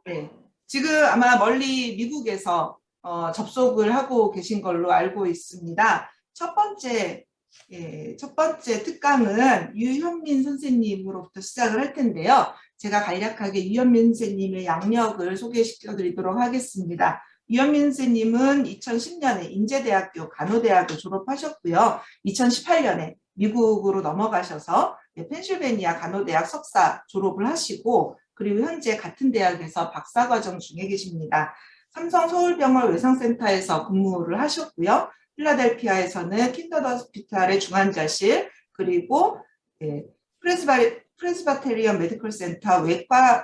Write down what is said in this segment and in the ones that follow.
네. 지금 아마 멀리 미국에서 접속을 하고 계신 걸로 알고 있습니다. 첫 번째 특강은 유현민 선생님으로부터 시작을 할 텐데요. 제가 간략하게 유현민 선생님의 양력을 소개시켜 드리도록 하겠습니다. 유현민 선생님은 2010년에 인제대학교 간호대학을 졸업하셨고요. 2018년에 미국으로 넘어가셔서 펜실베니아 간호대학 석사 졸업을 하시고, 그리고 현재 같은 대학에서 박사과정 중에 계십니다. 삼성 서울병원 외상센터에서 근무를 하셨고요. 필라델피아에서는 킨더드 호스피탈의 중환자실, 그리고 프레스바테리언 메디컬 센터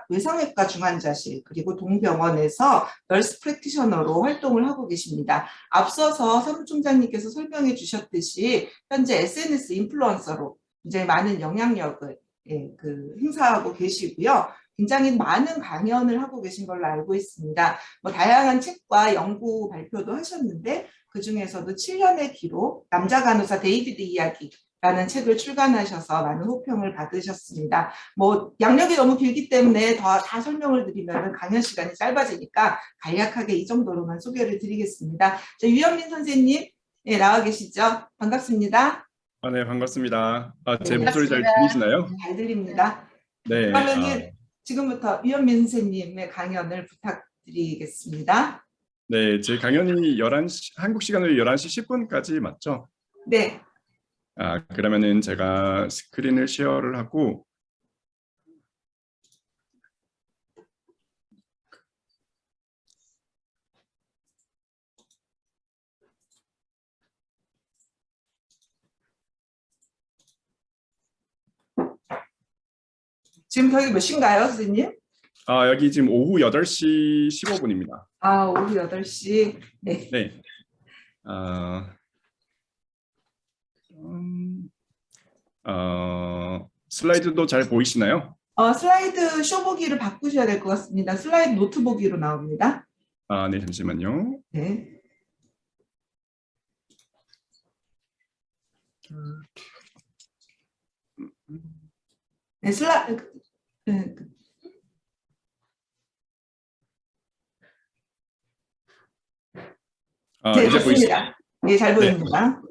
외상외과 중환자실, 그리고 동병원에서 널스 프랙티셔너로 활동을 하고 계십니다. 앞서서 사무총장님께서 설명해 주셨듯이 현재 SNS 인플루언서로 굉장히 많은 영향력을 행사하고 계시고요. 굉장히 많은 강연을 하고 계신 걸로 알고 있습니다. 다양한 책과 연구 발표도 하셨는데, 그 중에서도 7년의 기록, 남자 간호사 데이비드 이야기라는 책을 출간하셔서 많은 호평을 받으셨습니다. 양력이 너무 길기 때문에 다 설명을 드리면 강연 시간이 짧아지니까 간략하게 이 정도로만 소개를 드리겠습니다. 유현민 선생님, 나와 계시죠? 반갑습니다. 네, 반갑습니다. 제 네, 목소리 잘 들리시나요? 잘 들립니다. 네. 그러면 지금부터 유현민 선생님의 강연을 부탁드리겠습니다. 네, 제 강연이 11시, 한국 시간으로 11시 10분까지 맞죠? 네. 그러면은 제가 스크린을 쉐어를 하고 지금 저기 몇 시인가요, 선생님? 여기 지금 오후 8시 15분입니다. 오후 8시. 네. 네. 슬라이드도 잘 보이시나요? 슬라이드 쇼 보기를 바꾸셔야 될 것 같습니다. 슬라이드 노트 보기로 나옵니다. 네, 잠시만요. 네. 네, 이제 좋습니다. 네, 잘 보입니다.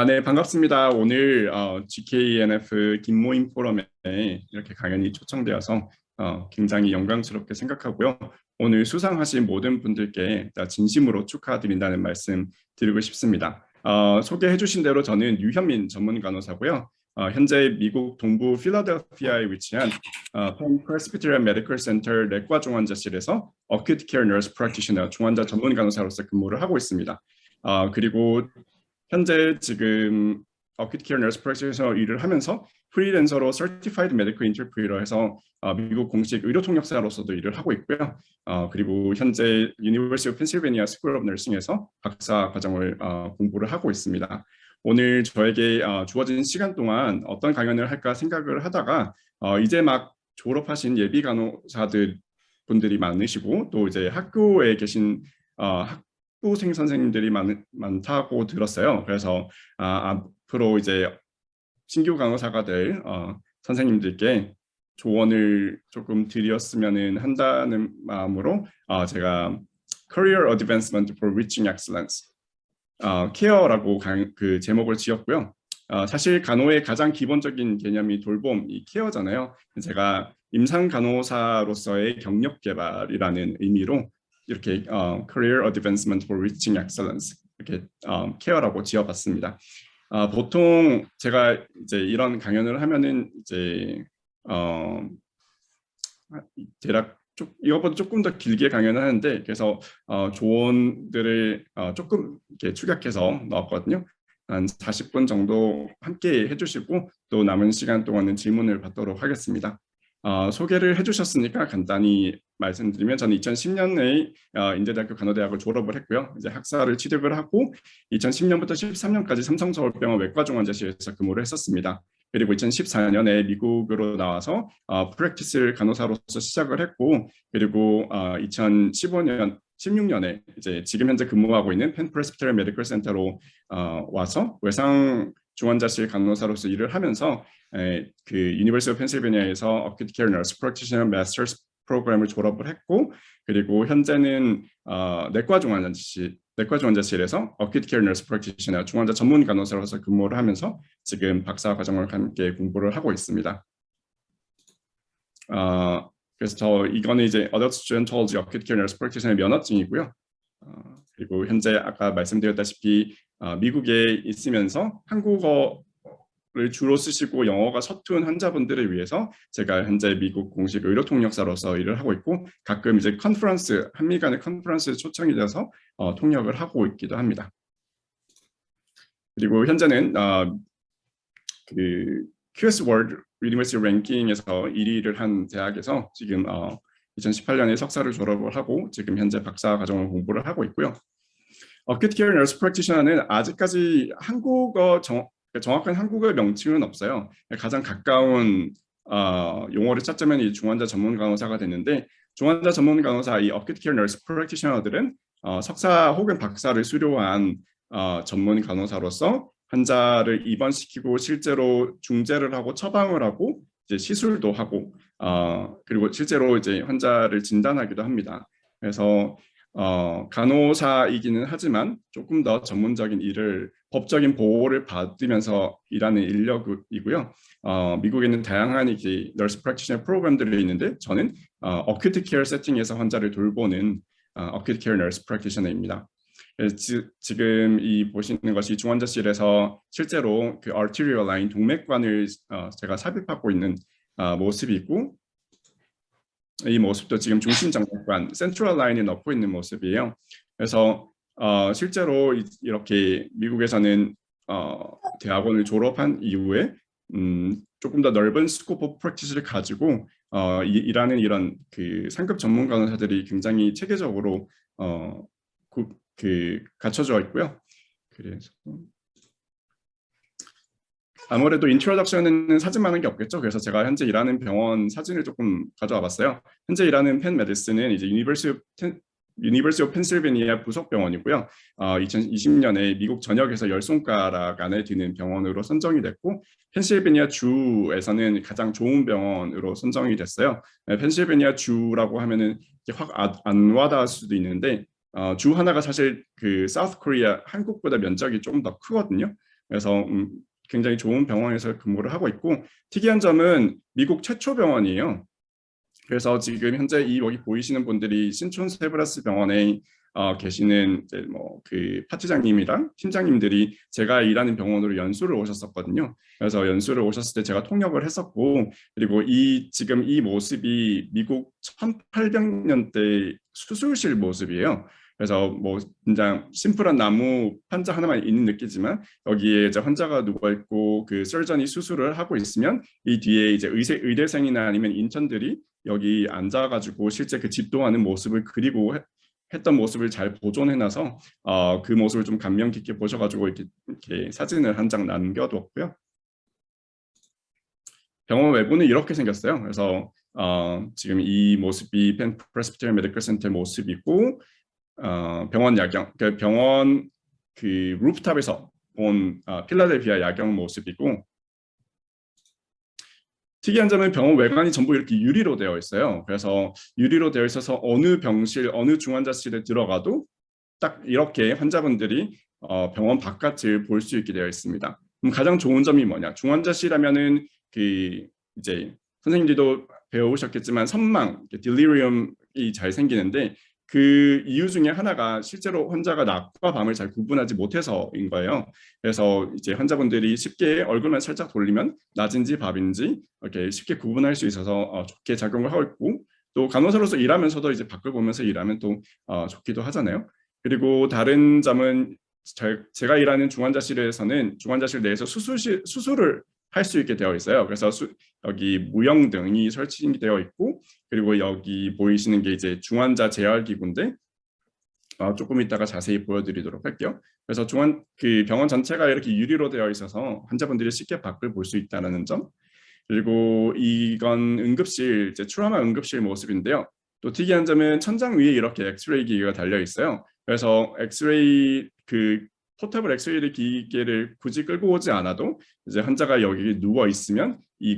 네, 반갑습니다. 오늘 GKNF 김모임 포럼에 이렇게 강연이 초청되어서 굉장히 영광스럽게 생각하고요. 오늘 수상하신 모든 분들께 진심으로 축하드린다는 말씀 드리고 싶습니다. 소개해 주신 대로 저는 유현민 전문 간호사고요. 현재 미국 동부 필라델피아에 위치한 펜 프레스비테리언 메디컬 센터 내과 중환자실에서 Acute Care Nurse Practitioner 중환자 전문 간호사로서 근무를 하고 있습니다. 그리고 현재 지금 Acute Care Nurse Practitioner 일을 하면서 프리랜서로 Certified Medical Interpreter 해서 미국 공식 의료 통역사로서도 일을 하고 있고요. 그리고 현재 University of Pennsylvania School of Nursing에서 박사 과정을 공부를 하고 있습니다. 오늘 저에게 주어진 시간 동안 어떤 강연을 할까 생각을 하다가 이제 막 졸업하신 예비 간호사들 분들이 많으시고 또 이제 학교에 계신 학부생 선생님들이 많다고 들었어요. 그래서 앞으로 이제 신규 간호사가 될 선생님들께 조언을 조금 드렸으면 한다는 마음으로 제가 Career Advancement for Reaching Excellence 케어라고 그 제목을 지었고요. 사실 간호의 가장 기본적인 개념이 돌봄, 이 케어잖아요. 제가 임상 간호사로서의 경력 개발이라는 의미로 이렇게 Career Advancement for Reaching Excellence 이렇게 케어라고 지어봤습니다. 보통 제가 이제 이런 강연을 하면은 이제 대략 이것보다 조금 더 길게 강연을 하는데 그래서 조언들을 조금 이렇게 축약해서 넣었거든요. 한 40분 정도 함께 해주시고 또 남은 시간 동안은 질문을 받도록 하겠습니다. 소개를 해주셨으니까 간단히 말씀드리면 저는 2010년에 인제대학교 간호대학을 졸업을 했고요. 이제 학사를 취득을 하고 2010년부터 13년까지 삼성서울병원 외과중환자실에서 근무를 했었습니다. 그리고 2014년에 미국으로 나와서 프랙티스 간호사로서 시작을 했고 그리고 2015년 16년에 이제 지금 현재 근무하고 있는 펜 프레스비테리언 메디컬 센터로 와서 외상 중환자실 간호사로서 일을 하면서 그 유니버시티 오브 펜실베니아에서 Acute Care Nurse Practitioner Master's 프로그램을 졸업을 했고, 그리고 현재는 내과 중환자실에서 Acute Care Nurse Practitioner, 중환자 전문 간호사로서 근무를 하면서 지금 박사 과정을 함께 공부를 하고 있습니다. 그래서 이거는 이제 Adult Student Acute Care Nurse Practitioner 면허증이고요. 그리고 현재 아까 말씀드렸다시피 미국에 있으면서 한국어를 주로 쓰시고 영어가 서툰 환자분들을 위해서 제가 현재 미국 공식 의료 통역사로서 일을 하고 있고, 가끔 이제 한미 간의 컨퍼런스에 초청이 돼서 통역을 하고 있기도 합니다. 그리고 현재는 그 QS World University 랭킹에서 1위를 한 대학에서 지금 2018년에 석사를 졸업을 하고 지금 현재 박사 과정을 공부를 하고 있고요. Acute Care Nurse Practitioner는 아직까지 정확한 한국어 명칭은 없어요. 가장 가까운 용어를 찾자면 이 중환자 전문 간호사가 되는데, 중환자 전문 간호사 이 Acute Care Nurse Practitioner들은 석사 혹은 박사를 수료한 전문 간호사로서 환자를 입원시키고 실제로 중재를 하고 처방을 하고 이제 시술도 하고 그리고 실제로 이제 환자를 진단하기도 합니다. 그래서 간호사이기는 하지만 조금 더 전문적인 일을 법적인 보호를 받으면서 일하는 인력이고요. 미국에는 다양한 이제 nurse practitioner 프로그램들이 있는데 저는 acute care 세팅에서 환자를 돌보는 acute care nurse practitioner입니다. 지금 이 보시는 것이 중환자실에서 실제로 그 arterial line 동맥관을 제가 삽입하고 있는 모습이고, 이 모습도 지금 중심장맥관 센트럴 라인에 넣고 있는 모습이에요. 그래서 실제로 이렇게 미국에서는 대학원을 졸업한 이후에 조금 더 넓은 스코프 오브 프랙티스를 가지고 일하는 이런 그 상급 전문 간호사들이 굉장히 체계적으로 갖춰져 있고요. 그래서 아무래도 인트로덕션에는 사진 많은 게 없겠죠. 그래서 제가 현재 일하는 병원 사진을 조금 가져와 봤어요. 현재 일하는 펜 메디슨은 이제 유니버시티 오브 펜실베니아 부속 병원이고요. 2020년에 미국 전역에서 10손가락 안에 드는 병원으로 선정이 됐고, 펜실베니아 주에서는 가장 좋은 병원으로 선정이 됐어요. 펜실베니아 주라고 하면은 확 안 와닿을 수도 있는데 주 하나가 사실 그 사우스 코리아 한국보다 면적이 조금 더 크거든요. 그래서 굉장히 좋은 병원에서 근무를 하고 있고, 특이한 점은 미국 최초 병원이에요. 그래서 지금 현재 여기 보이시는 분들이 신촌 세브라스 병원에 계시는 그 파트장님이랑 팀장님들이 제가 일하는 병원으로 연수를 오셨었거든요. 그래서 연수를 오셨을 때 제가 통역을 했었고, 그리고 지금 이 모습이 미국 1800년대 수술실 모습이에요. 그래서 뭐 그냥 심플한 나무 판자 하나만 있는 느끼지만 여기에 이제 환자가 누워 있고 그 설전이 수술을 하고 있으면 이 뒤에 이제 의대생이나 아니면 인턴들이 여기 앉아가지고 실제 그 집도하는 모습을 그리고 했던 모습을 잘 보존해놔서 그 모습을 좀 감명 깊게 보셔가지고 이렇게 사진을 한 장 남겨뒀고요. 병원 외부는 이렇게 생겼어요. 그래서 지금 이 모습이 펜 프레스비테리안 메디컬 센터 모습이고, 병원 야경, 그 병원 그 루프탑에서 본 필라델피아 야경 모습이고, 특이한 점은 병원 외관이 전부 이렇게 유리로 되어 있어요. 그래서 유리로 되어 있어서 어느 병실, 어느 중환자실에 들어가도 딱 이렇게 환자분들이 병원 바깥을 볼 수 있게 되어 있습니다. 그럼 가장 좋은 점이 뭐냐? 중환자실 하면은 그 이제 선생님들도 배우셨겠지만 선망, 딜리리움이 잘 생기는데 그 이유 중에 하나가 실제로 환자가 낮과 밤을 잘 구분하지 못해서인 거예요. 그래서 이제 환자분들이 쉽게 얼굴만 살짝 돌리면 낮인지 밤인지 이렇게 쉽게 구분할 수 있어서 좋게 작용을 하고 있고, 또 간호사로서 일하면서도 이제 밖을 보면서 일하면 또 좋기도 하잖아요. 그리고 다른 점은 제가 일하는 중환자실에서는 중환자실 내에서 수술을 할 수 있게 되어 있어요. 그래서 여기 무영등이 설치되어 있고, 그리고 여기 보이시는 게 이제 중환자 재활기구인데 조금 이따가 자세히 보여드리도록 할게요. 그래서 그 병원 전체가 이렇게 유리로 되어 있어서 환자분들이 쉽게 밖을 볼 수 있다는 점, 그리고 이건 응급실, 이제 트라우마 응급실 모습인데요. 또 특이한 점은 천장 위에 이렇게 엑스레이 기계가 달려 있어요. 그래서 포터블 엑스레이 기계를 굳이 끌고 오지 않아도 이제 환자가 여기 누워 있으면 이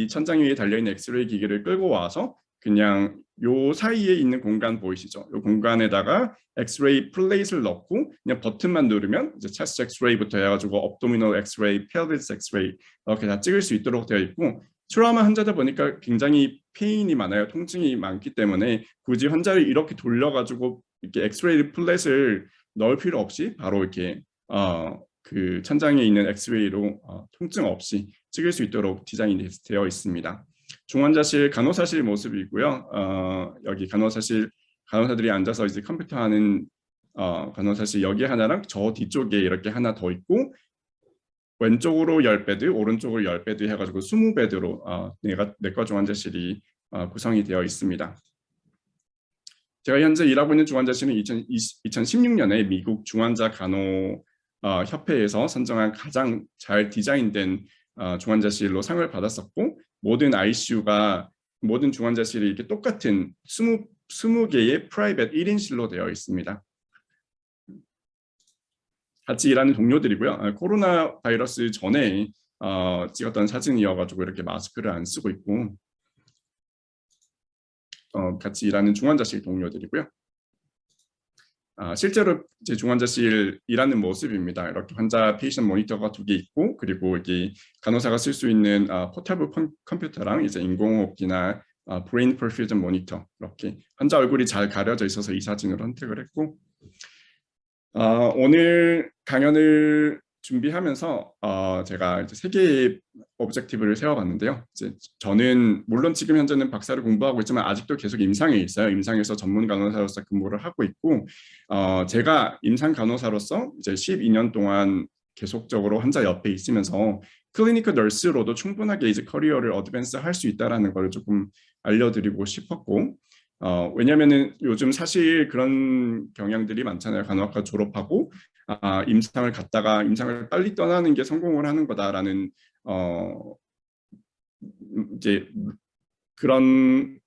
천장 위에 달려 있는 엑스레이 기계를 끌고 와서 그냥 요 사이에 있는 공간 보이시죠? 요 공간에다가 엑스레이 플레이트를 넣고 그냥 버튼만 누르면 이제 체스트 엑스레이부터 해가지고 업도미널 엑스레이, 펠비스 엑스레이 이렇게 다 찍을 수 있도록 되어 있고, 트라우마 환자다 보니까 굉장히 페인이 많아요. 통증이 많기 때문에 굳이 환자를 이렇게 돌려가지고 이렇게 엑스레이 플랫을 넣을 필요 없이 바로 이렇게 그 천장에 있는 엑스레이로 통증 없이 찍을 수 있도록 디자인이 되어 있습니다. 중환자실 간호사실 모습이고요. 여기 간호사들이 앉아서 이제 컴퓨터 하는 간호사실 여기 하나랑 저 뒤쪽에 이렇게 하나 더 있고, 왼쪽으로 10베드, 오른쪽으로 10베드 해가지고 20베드로 내과 중환자실이 구성이 되어 있습니다. 제가 현재 일하고 있는 중환자실은 2016년에 미국 중환자 간호 협회에서 선정한 가장 잘 디자인된 중환자실로 상을 받았었고, 모든 중환자실이 이렇게 똑같은 20개의 프라이빗 1인실로 되어 있습니다. 같이 일하는 동료들이고요. 코로나 바이러스 전에 찍었던 사진이어가지고 이렇게 마스크를 안 쓰고 있고, 같이 일하는 중환자실 동료들이고요. 실제로 제 중환자실 일하는 모습입니다. 이렇게 환자 페이션 모니터가 2개 있고, 그리고 여기 간호사가 쓸 수 있는 포터블 컴퓨터랑 이제 인공호흡기나 브레인 퍼퓨전 모니터, 이렇게 환자 얼굴이 잘 가려져 있어서 이 사진으로 선택을 했고, 오늘 강연을 준비하면서 제가 이제 3개의 오브젝티브를 세워봤는데요. 이제 저는 물론 지금 현재는 박사를 공부하고 있지만 아직도 계속 임상에 있어요. 임상에서 전문 간호사로서 근무를 하고 있고, 제가 임상 간호사로서 이제 12년 동안 계속적으로 환자 옆에 있으면서 클리니컬 널스로도 충분하게 이제 커리어를 어드밴스 할 수 있다는 걸 조금 알려드리고 싶었고, 왜냐면은 요즘 사실 그런 경향들이 많잖아요. 간호학과 졸업하고 임상을 갔다가 임상을 빨리 떠나는 게 성공을 하는 거다라는 이제 그런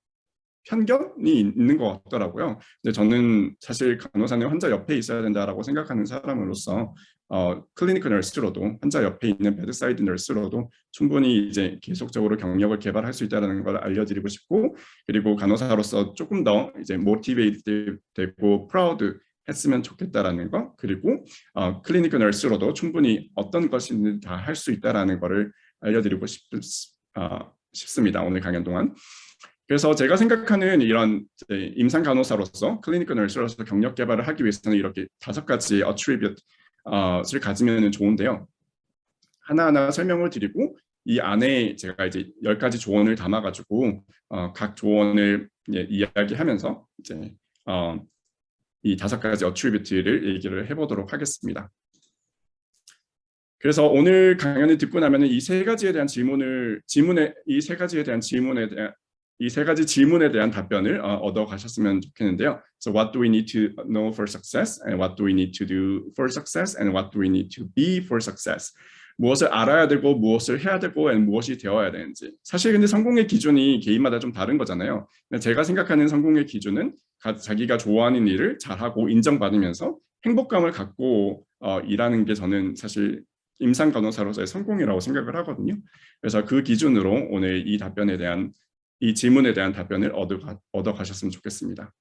편견이 있는 것 같더라고요. 근데 저는 사실 간호사는 환자 옆에 있어야 된다라고 생각하는 사람으로서 클리니컬 널스로도, 환자 옆에 있는 베드사이드 널스로도 충분히 이제 계속적으로 경력을 개발할 수 있다는 걸 알려드리고 싶고, 그리고 간호사로서 조금 더 이제 모티베이트 되고 프라우드 했으면 좋겠다라는 거, 그리고 클리니컬 널스로도 충분히 어떤 것이든 다 할 수 있다라는 거를 알려드리고 싶습니다. 오늘 강연 동안. 그래서 제가 생각하는 이런 임상 간호사로서, 클리니컬 널스로서 경력 개발을 하기 위해서는 이렇게 5가지 어트리뷰트를 가지면 좋은데요. 하나하나 설명을 드리고 이 안에 제가 이제 10가지 조언을 담아가지고 각 조언을 이야기하면서 이제 이 5가지 어트리뷰트를 얘기를 해보도록 하겠습니다. 그래서 오늘 강연을 듣고 나면은 이 세 가지 질문에 대한 답변을 얻어 가셨으면 좋겠는데요. So what do we need to know for success, and what do we need to do for success, and what do we need to be for success? 무엇을 알아야 되고 무엇을 해야 되고 무엇이 되어야 되는지. 사실 근데 성공의 기준이 개인마다 좀 다른 거잖아요. 제가 생각하는 성공의 기준은 자기가 좋아하는 일을 잘하고 인정받으면서 행복감을 갖고 일하는 게 저는 사실 임상 간호사로서의 성공이라고 생각을 하거든요. 그래서 그 기준으로 오늘 이 질문에 대한 답변을 얻어 가셨으면 좋겠습니다.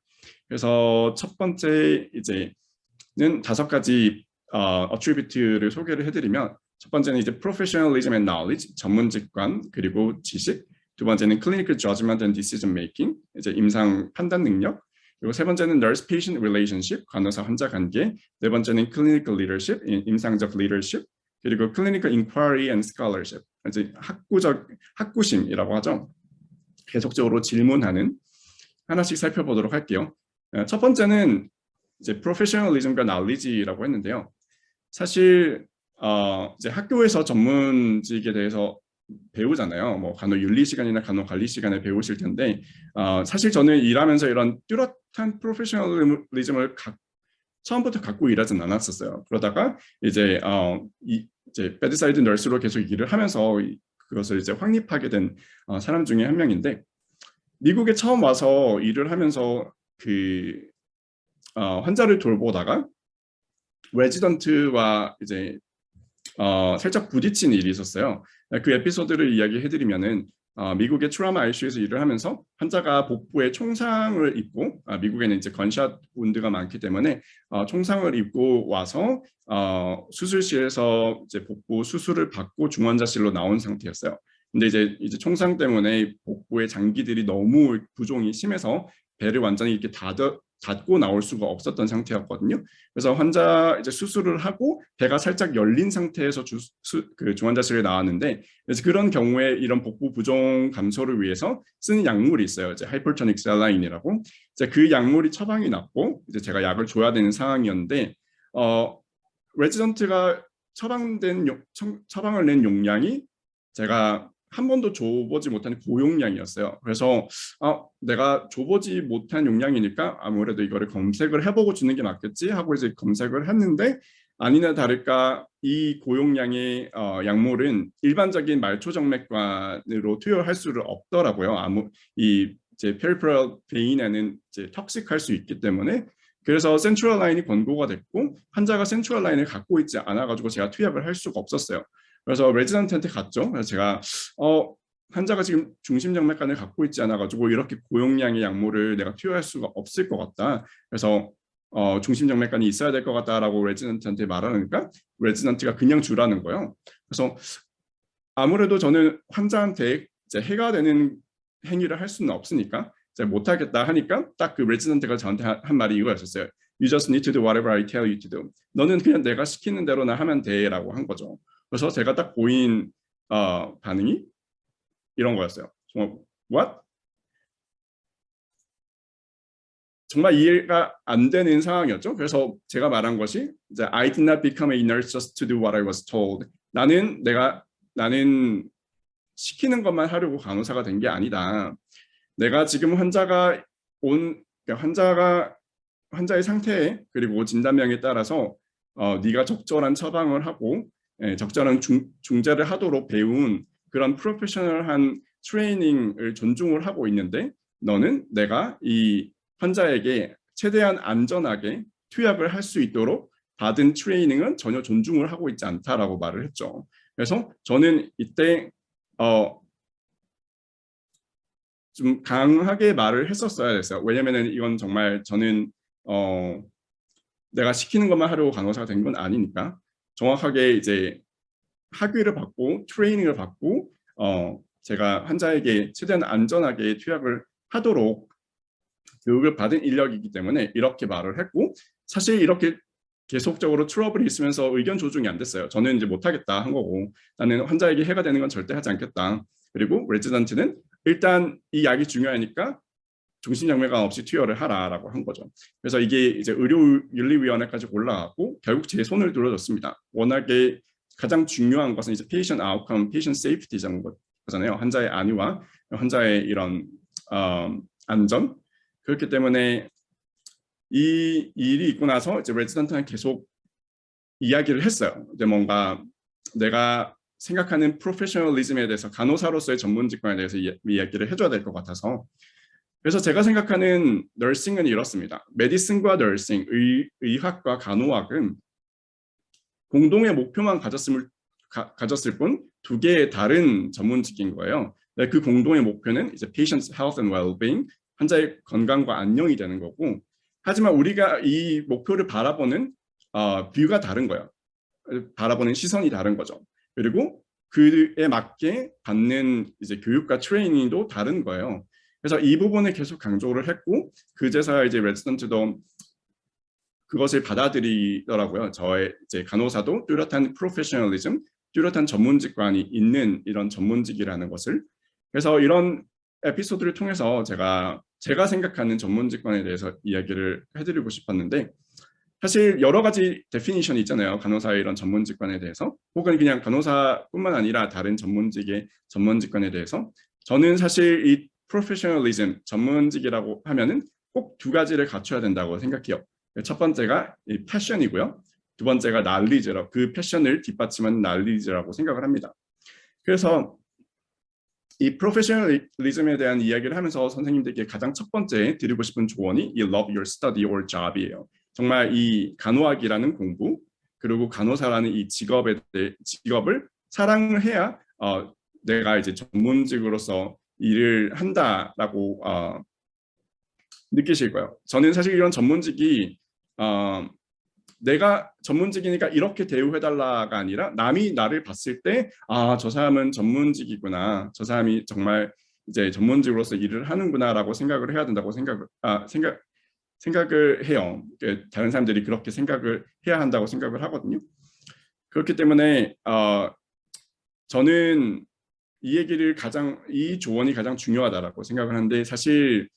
그래서 첫 번째 이제는 5가지 어트리뷰트를 소개를 해드리면, 첫 번째는 이제 professionalism and knowledge, 전문직관 그리고 지식. 두 번째는 clinical judgment and decision making, 이제 임상 판단 능력. 그리고 세 번째는 nurse patient relationship, 간호사 환자 관계. 네 번째는 clinical leadership, 임상적 leadership. 그리고 clinical inquiry and scholarship, 이제 학구심이라고 하죠. 계속적으로 질문하는, 하나씩 살펴보도록 할게요. 첫 번째는 이제 professionalism과 knowledge라고 했는데요. 사실 이제 학교에서 전문직에 대해서 배우잖아요. 뭐 간호윤리 시간이나 간호관리 시간에 배우실 텐데, 사실 저는 일하면서 이런 뚜렷한 프로페셔널리즘을 처음부터 갖고 일하진 않았었어요. 그러다가 이제 베드사이드 널스로 계속 일을 하면서 그것을 이제 확립하게 된 사람 중에 한 명인데, 미국에 처음 와서 일을 하면서 환자를 돌보다가 레지던트와 이제 살짝 부딪힌 일이 있었어요. 그 에피소드를 이야기해드리면은, 미국의 트라우마 ICU에서 일을 하면서 환자가 복부에 총상을 입고 미국에는 이제 건샷 운드가 많기 때문에 총상을 입고 와서 수술실에서 이제 복부 수술을 받고 중환자실로 나온 상태였어요. 근데 이제 총상 때문에 복부의 장기들이 너무 부종이 심해서 배를 완전히 이렇게 닫고 나올 수가 없었던 상태였거든요. 그래서 환자 이제 수술을 하고 배가 살짝 열린 상태에서 그 중환자실에 나왔는데, 그래서 그런 경우에 이런 복부 부종 감소를 위해서 쓰는 약물이 있어요. 이제 하이퍼토닉 셀라인이라고. 이제 그 약물이 처방이 났고 이제 제가 약을 줘야 되는 상황이었는데 레지던트가 처방을 낸 용량이 제가 한 번도 줘보지 못한 고용량이었어요. 그래서 내가 줘보지 못한 용량이니까 아무래도 이거를 검색을 해보고 주는 게 맞겠지 하고 이제 검색을 했는데, 아니나 다를까 이 고용량의 약물은 일반적인 말초정맥관으로 투여할 수를 없더라고요. 이 이제 페리페럴 베인에는 이제 턱식할 수 있기 때문에. 그래서 센트럴 라인이 권고가 됐고 환자가 센트럴 라인을 갖고 있지 않아가지고 제가 투약을 할 수가 없었어요. 그래서 레지던트한테 갔죠. 그래서 제가 환자가 지금 중심정맥관을 갖고 있지 않아가지고 이렇게 고용량의 약물을 내가 투여할 수가 없을 것 같다. 그래서 중심정맥관이 있어야 될 것 같다라고 레지던트한테 말하니까 레지던트가 그냥 주라는 거예요. 그래서 아무래도 저는 환자한테 이제 해가 되는 행위를 할 수는 없으니까 못하겠다 하니까 딱 그 레지던트가 저한테 한 말이 이거였었어요. You just need to do whatever I tell you to do. 너는 그냥 내가 시키는 대로나 하면 돼 라고 한 거죠. 그래서 제가 딱 보인 반응이 이런 거였어요. 정말 what? 정말 이해가 안 되는 상황이었죠. 그래서 제가 말한 것이 이제 I did not become a nurse just to do what I was told. 나는 시키는 것만 하려고 간호사가 된 게 아니다. 내가 지금 환자의 상태에 그리고 진단명에 따라서 네가 적절한 처방을 하고 적절한 중재를 하도록 배운 그런 프로페셔널한 트레이닝을 존중을 하고 있는데, 너는 내가 이 환자에게 최대한 안전하게 투약을 할 수 있도록 받은 트레이닝은 전혀 존중을 하고 있지 않다라고 말을 했죠. 그래서 저는 이때 좀 강하게 말을 했었어야 됐어요. 왜냐면은 이건 정말 저는 내가 시키는 것만 하려고 간호사가 된 건 아니니까 정확하게 이제 학위를 받고 트레이닝을 받고 제가 환자에게 최대한 안전하게 투약을 하도록 교육을 받은 인력이기 때문에 이렇게 말을 했고, 사실 이렇게 계속적으로 트러블이 있으면서 의견 조정이 안 됐어요. 저는 이제 못하겠다 한 거고, 나는 환자에게 해가 되는 건 절대 하지 않겠다. 그리고 레지던트는 일단 이 약이 중요하니까 중심정맥관 없이 투여를 하라라고 한 거죠. 그래서 이게 이제 의료윤리위원회까지 올라가고 결국 제 손을 들어줬습니다. 워낙에 가장 중요한 것은 이제 patient outcome, patient safety라는 거잖아요. 환자의 안위와 환자의 이런 안전. 그렇기 때문에 이 일이 있고 나서 이제 레지던트는 계속 이야기를 했어요. 이제 뭔가 내가 생각하는 프로페셔널리즘에 대해서 간호사로서의 전문 직관에 대해서 이야기를 해줘야 될 것 같아서. 그래서 제가 생각하는 널싱은 이렇습니다. 메디슨과 널싱, 의학과 간호학은 공동의 목표만 가졌을 뿐 두 개의 다른 전문직인 거예요. 그 공동의 목표는 이제 patient health and well-being, 환자의 건강과 안녕이 되는 거고, 하지만 우리가 이 목표를 바라보는 뷰가 다른 거예요. 바라보는 시선이 다른 거죠. 그리고 그에 맞게 받는 이제 교육과 트레이닝도 다른 거예요. 그래서 이 부분을 계속 강조를 했고, 그제서야 이제 레지던트도 그것을 받아들이더라고요. 저의 이제 간호사도 뚜렷한 프로페셔널리즘, 뚜렷한 전문직관이 있는 이런 전문직이라는 것을. 그래서 이런 에피소드를 통해서 제가 생각하는 전문직관에 대해서 이야기를 해드리고 싶었는데, 사실 여러 가지 데피니션이 있잖아요. 간호사의 이런 전문직관에 대해서, 혹은 그냥 간호사뿐만 아니라 다른 전문직의 전문직관에 대해서. 저는 사실 이 프로페셔널리즘, 전문직이라고 하면은 꼭 두 가지를 갖춰야 된다고 생각해요. 첫 번째가 이 패션이고요. 두 번째가 날리지라고, 그 패션을 뒷받침하는 날리지라고 생각을 합니다. 그래서 이 프로페셔널리즘에 대한 이야기를 하면서 선생님들께 가장 첫 번째 드리고 싶은 조언이 이 love your study or job이에요. 정말 이 간호학이라는 공부, 그리고 간호사라는 이 직업을 사랑을 해야 내가 이제 전문직으로서 일을 한다라고 느끼실 거예요. 저는 사실 이런 전문직이 내가 전문직이니까 이렇게 대우해달라가 아니라 남이 나를 봤을 때 저 사람은 전문직이구나, 저 사람이 정말 이제 전문직으로서 일을 하는구나라고 생각을 해야 된다고 생각을 해요. 다른 사람들이 그렇게 생각을 해야 한다고 생각을 하거든요. 그렇기 때문에 저는 이 조언이 가장 중요하다라고 생각을 하는데, 사실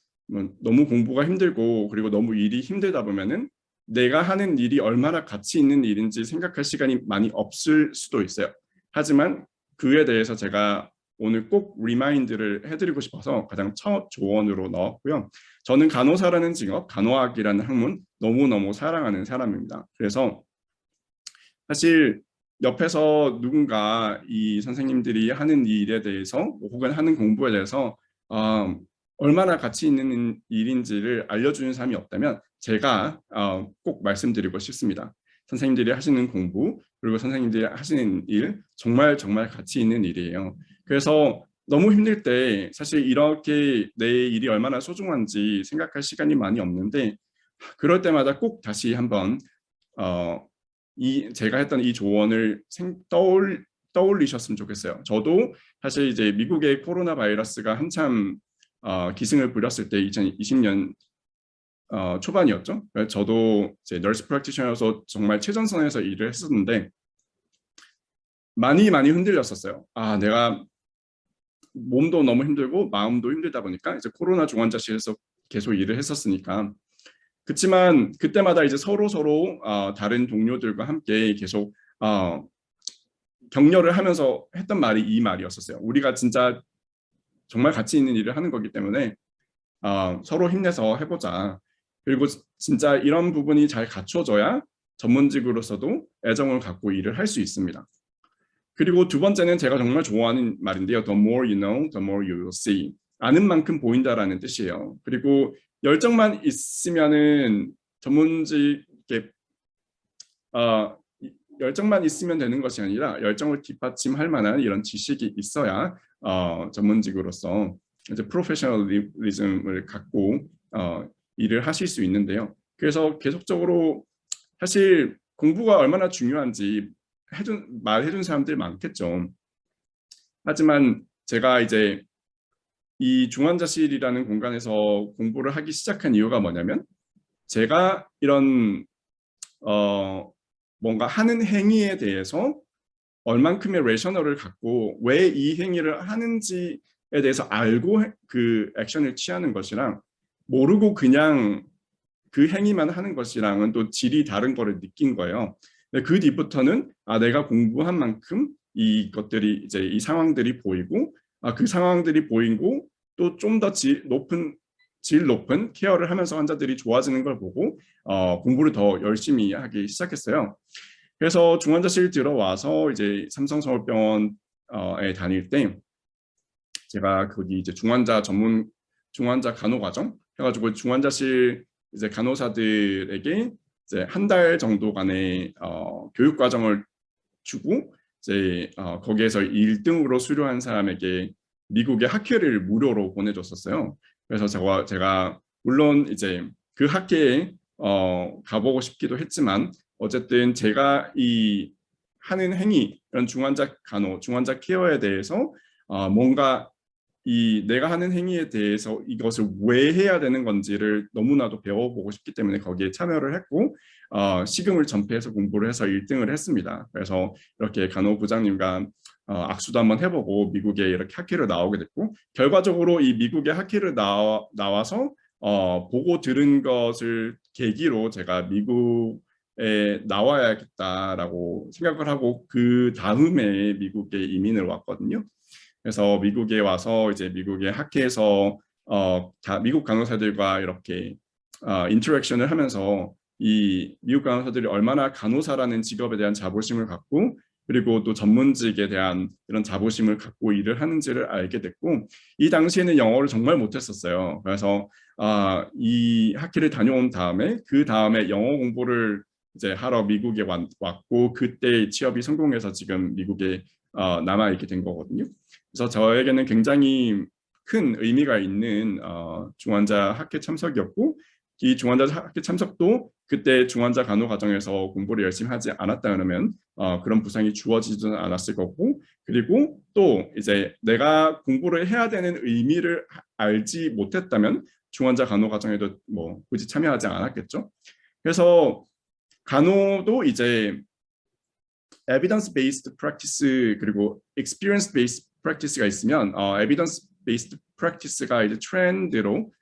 너무 공부가 힘들고 그리고 너무 일이 힘들다 보면은 내가 하는 일이 얼마나 가치 있는 일인지 생각할 시간이 많이 없을 수도 있어요. 하지만 그에 대해서 제가 오늘 꼭 리마인드를 해드리고 싶어서 가장 첫 조언으로 넣었고요. 저는 간호사라는 직업, 간호학이라는 학문 너무너무 사랑하는 사람입니다. 그래서 사실 옆에서 누군가 이 선생님들이 하는 일에 대해서 혹은 하는 공부에 대해서 얼마나 가치 있는 일인지를 알려주는 사람이 없다면 제가 꼭 말씀드리고 싶습니다. 선생님들이 하시는 공부 그리고 선생님들이 하시는 일 정말 정말 가치 있는 일이에요. 그래서 너무 힘들 때 사실 이렇게 내 일이 얼마나 소중한지 생각할 시간이 많이 없는데, 그럴 때마다 꼭 다시 한번 제가 했던 이 조언을 떠올리셨으면 좋겠어요. 저도 사실 이제 미국의 코로나 바이러스가 한참 기승을 부렸을 때 2020년 초반이었죠. 저도 이제 널스 프랙티셔너로서 정말 최전선에서 일을 했었는데 많이 흔들렸었어요. 내가 몸도 너무 힘들고 마음도 힘들다 보니까 이제 코로나 중환자실에서 계속 일을 했었으니까. 그렇지만 그때마다 이제 서로 다른 동료들과 함께 계속 격려를 하면서 했던 말이 이 말이었었어요. 우리가 진짜 정말 가치 있는 일을 하는 거기 때문에 서로 힘내서 해보자. 그리고 진짜 이런 부분이 잘 갖춰져야 전문직으로서도 애정을 갖고 일을 할 수 있습니다. 그리고 두 번째는 제가 정말 좋아하는 말인데요. The more you know, the more you will see. 아는 만큼 보인다라는 뜻이에요. 그리고 열정만 있으면은 전문직에 열정만 있으면 되는 것이 아니라 열정을 뒷받침할 만한 이런 지식이 있어야 전문직으로서 이제 프로페셔널리즘을 갖고 일을 하실 수 있는데요. 그래서 계속적으로 사실 공부가 얼마나 중요한지 말해준 사람들 많겠죠. 하지만 제가 이제 이 중환자실이라는 공간에서 공부를 하기 시작한 이유가 뭐냐면, 제가 이런 뭔가 하는 행위에 대해서 얼만큼의 레셔널을 갖고 왜 이 행위를 하는지에 대해서 알고 그 액션을 취하는 것이랑 모르고 그냥 그 행위만 하는 것이랑은 또 질이 다른 거를 느낀 거예요. 그 뒤부터는 내가 공부한 만큼 이것들이 이제 이 상황들이 보이고 그 상황들이 보이고 또 좀 더 질 높은 케어를 하면서 환자들이 좋아지는 걸 보고 공부를 더 열심히 하기 시작했어요. 그래서 중환자실 들어와서 이제 삼성서울병원에 다닐 때 제가 거기 이제 중환자 간호과정 해가지고 중환자실 이제 간호사들에게 이제 한 달 정도간의 교육 과정을 주고 이제 거기에서 1등으로 수료한 사람에게 미국의 학회를 무료로 보내줬었어요. 그래서 제가 물론 이제 그 학회에 가보고 싶기도 했지만 어쨌든 제가 이 하는 행위, 이런 중환자 케어에 대해서 뭔가 내가 하는 행위에 대해서 이것을 왜 해야 되는 건지를 너무나도 배워보고 싶기 때문에 거기에 참여를 했고 시금을 전폐해서 공부를 해서 1등을 했습니다. 그래서 이렇게 간호부장님과 악수도 한번 해보고 미국에 이렇게 학회를 나오게 됐고, 결과적으로 이 미국의 학회를 나와서 보고 들은 것을 계기로 제가 미국에 나와야겠다라고 생각을 하고 그 다음에 미국에 이민을 왔거든요. 그래서 미국에 와서 이제 미국의 학회에서 미국 간호사들과 이렇게 인터랙션을 하면서 이 미국 간호사들이 얼마나 간호사라는 직업에 대한 자부심을 갖고 그리고 또 전문직에 대한 이런 자부심을 갖고 일을 하는지를 알게 됐고, 이 당시에는 영어를 정말 못했었어요. 그래서 이 학회를 다녀온 다음에 그 다음에 영어 공부를 이제 하러 미국에 왔고, 그때 취업이 성공해서 지금 미국에 남아 있게 된 거거든요. 그래서 저에게는 굉장히 큰 의미가 있는 중환자 학회 참석이었고, 이 중환자 학회 참석도 그때 중환자 간호 과정에서 공부를 열심히 하지 않았다 그러면 그런 부상이 주어지지는 않았을 거고, 그리고 또 이제 내가 공부를 해야 되는 의미를 알지 못했다면 중환자 간호 과정에도 뭐 굳이 참여하지 않았겠죠. 그래서 간호도 이제 evidence based practice 그리고 experience based practice가 있으면 evidence based practice가 이제 트렌드로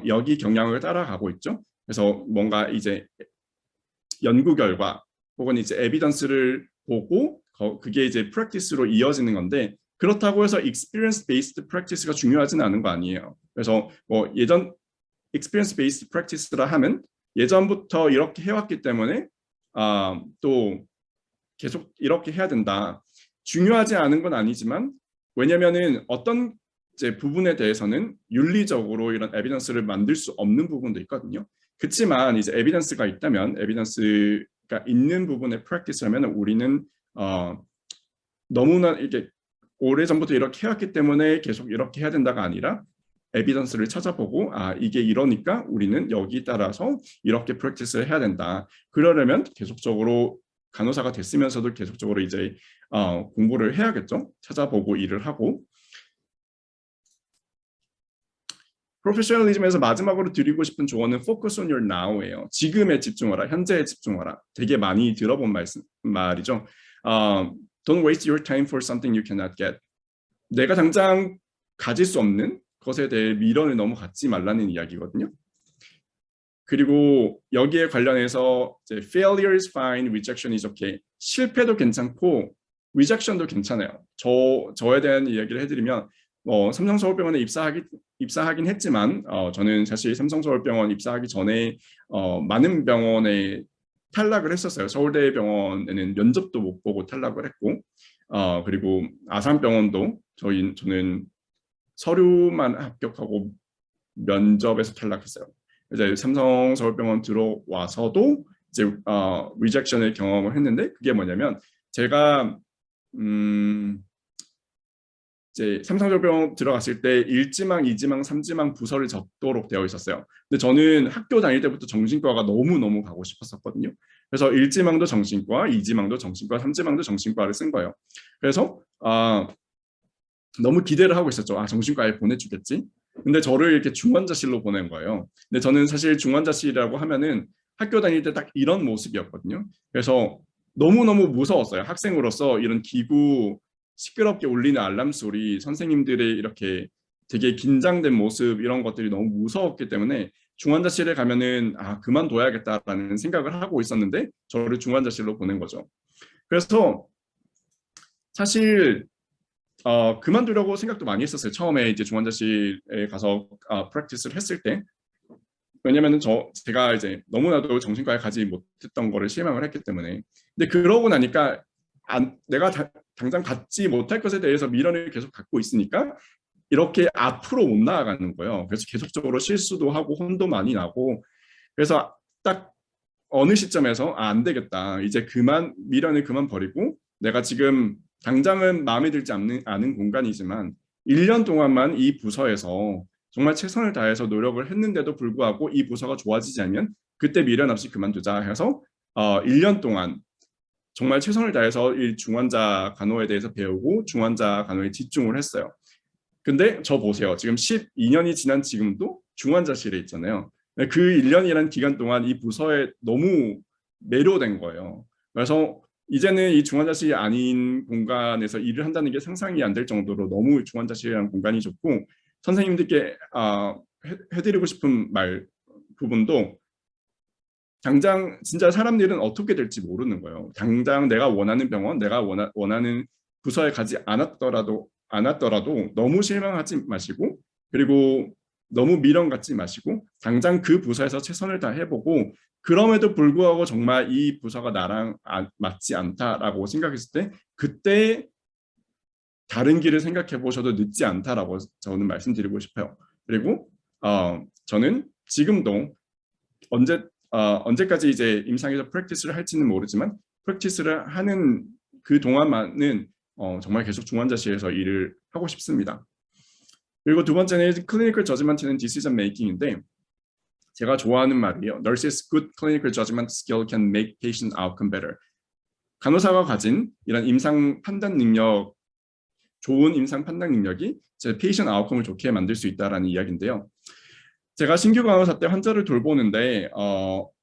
여기 경향을 따라가고 있죠. 그래서 뭔가 이제 연구 결과 혹은 이제 에비던스를 보고 그게 이제 프랙티스로 이어지는 건데, 그렇다고 해서 experience based practice가 중요하지는 않은 거 아니에요. 그래서 뭐 예전 experience based practice라 하면 예전부터 이렇게 해왔기 때문에 또 계속 이렇게 해야 된다. 중요하지 않은 건 아니지만, 왜냐면은 어떤 이제 부분에 대해서는 윤리적으로 이런 에비던스를 만들 수 없는 부분도 있거든요. 그렇지만 이제 에비던스가 있다면, 에비던스가 있는 부분의 프랙티스라면 우리는 너무나 이게 오래전부터 이렇게 해왔기 때문에 계속 이렇게 해야 된다가 아니라 에비던스를 찾아보고 이게 이러니까 우리는 여기 따라서 이렇게 프랙티스를 해야 된다. 그러려면 계속적으로 간호사가 됐으면서도 계속적으로 이제 공부를 해야겠죠. 찾아보고 일을 하고. 프로페셔널리즘에서 마지막으로 드리고 싶은 조언은 focus on your now예요. 지금에 집중하라, 현재에 집중하라. 되게 많이 들어본 말이죠. Don't waste your time for something you cannot get. 내가 당장 가질 수 없는 것에 대해 미련을 너무 갖지 말라는 이야기거든요. 그리고 여기에 관련해서 이제 failure is fine, rejection is okay. 실패도 괜찮고 rejection도 괜찮아요. 저에 대한 이야기를 해드리면 삼성서울병원에 입사하긴 했지만 저는 사실 삼성서울병원 입사하기 전에 많은 병원에 탈락을 했었어요. 서울대병원에는 면접도 못 보고 탈락을 했고, 그리고 아산병원도 저는 서류만 합격하고 면접에서 탈락했어요. 이제 삼성서울병원 들어와서도 이제 리젝션을 경험을 했는데, 그게 뭐냐면 제가 이제 삼성서울병원 들어갔을 때 1지망, 2지망, 3지망 부서를 적도록 되어 있었어요. 근데 저는 학교 다닐 때부터 정신과가 너무너무 가고 싶었었거든요. 그래서 1지망도 정신과, 2지망도 정신과, 3지망도 정신과를 쓴 거예요. 그래서 너무 기대를 하고 있었죠. 정신과에 보내주겠지. 근데 저를 이렇게 중환자실로 보낸 거예요. 근데 저는 사실 중환자실이라고 하면은 학교 다닐 때 딱 이런 모습이었거든요. 그래서 너무너무 무서웠어요. 학생으로서 이런 기구 시끄럽게 울리는 알람 소리, 선생님들의 이렇게 되게 긴장된 모습, 이런 것들이 너무 무서웠기 때문에 중환자실에 가면은 그만둬야겠다라는 생각을 하고 있었는데 저를 중환자실로 보낸 거죠. 그래서 사실 그만두려고 생각도 많이 했었어요. 처음에 이제 중환자실에 가서 프랙티스를 했을 때. 왜냐면은 제가 이제 너무나도 정신과에 가지 못했던 거를 실망을 했기 때문에. 근데 그러고 나니까 내가 당장 갖지 못할 것에 대해서 미련을 계속 갖고 있으니까 이렇게 앞으로 못 나아가는 거예요. 그래서 계속적으로 실수도 하고 혼도 많이 나고, 그래서 딱 어느 시점에서 안 되겠다. 이제 미련을 그만 버리고, 내가 지금 당장은 마음에 들지 않은 공간이지만 1년 동안만 이 부서에서 정말 최선을 다해서 노력을 했는데도 불구하고 이 부서가 좋아지지 않으면 그때 미련 없이 그만두자 해서 1년 동안 정말 최선을 다해서 이 중환자 간호에 대해서 배우고 중환자 간호에 집중을 했어요. 근데 저 보세요. 지금 12년이 지난 지금도 중환자실에 있잖아요. 그 1년이라는 기간 동안 이 부서에 너무 매료된 거예요. 그래서 이제는 이 중환자실이 아닌 공간에서 일을 한다는 게 상상이 안 될 정도로 너무 중환자실이라는 공간이 좋고, 선생님들께 해드리고 싶은 부분도 당장 진짜 사람들은 어떻게 될지 모르는 거예요. 당장 내가 원하는 병원, 내가 원하는 부서에 가지 않았더라도 너무 실망하지 마시고, 그리고 너무 미련 갖지 마시고 당장 그 부서에서 최선을 다해보고, 그럼에도 불구하고 정말 이 부서가 나랑 맞지 않다라고 생각했을 때 그때 다른 길을 생각해 보셔도 늦지 않다라고 저는 말씀드리고 싶어요. 그리고 저는 지금도 언제까지 이제 임상에서 프랙티스를 할지는 모르지만 프랙티스를 하는 그 동안만은 정말 계속 중환자실에서 일을 하고 싶습니다. 그리고 두 번째는 clinical judgment and decision making인데 제가 좋아하는 말이에요. Nurses' good clinical judgment skill can make patient outcome better. 간호사가 가진 이런 임상 판단 능력, 좋은 임상 판단 능력이 제 페이션 아웃컴을 좋게 만들 수 있다라는 이야기인데요. 제가 신규 간호사 때 환자를 돌보는데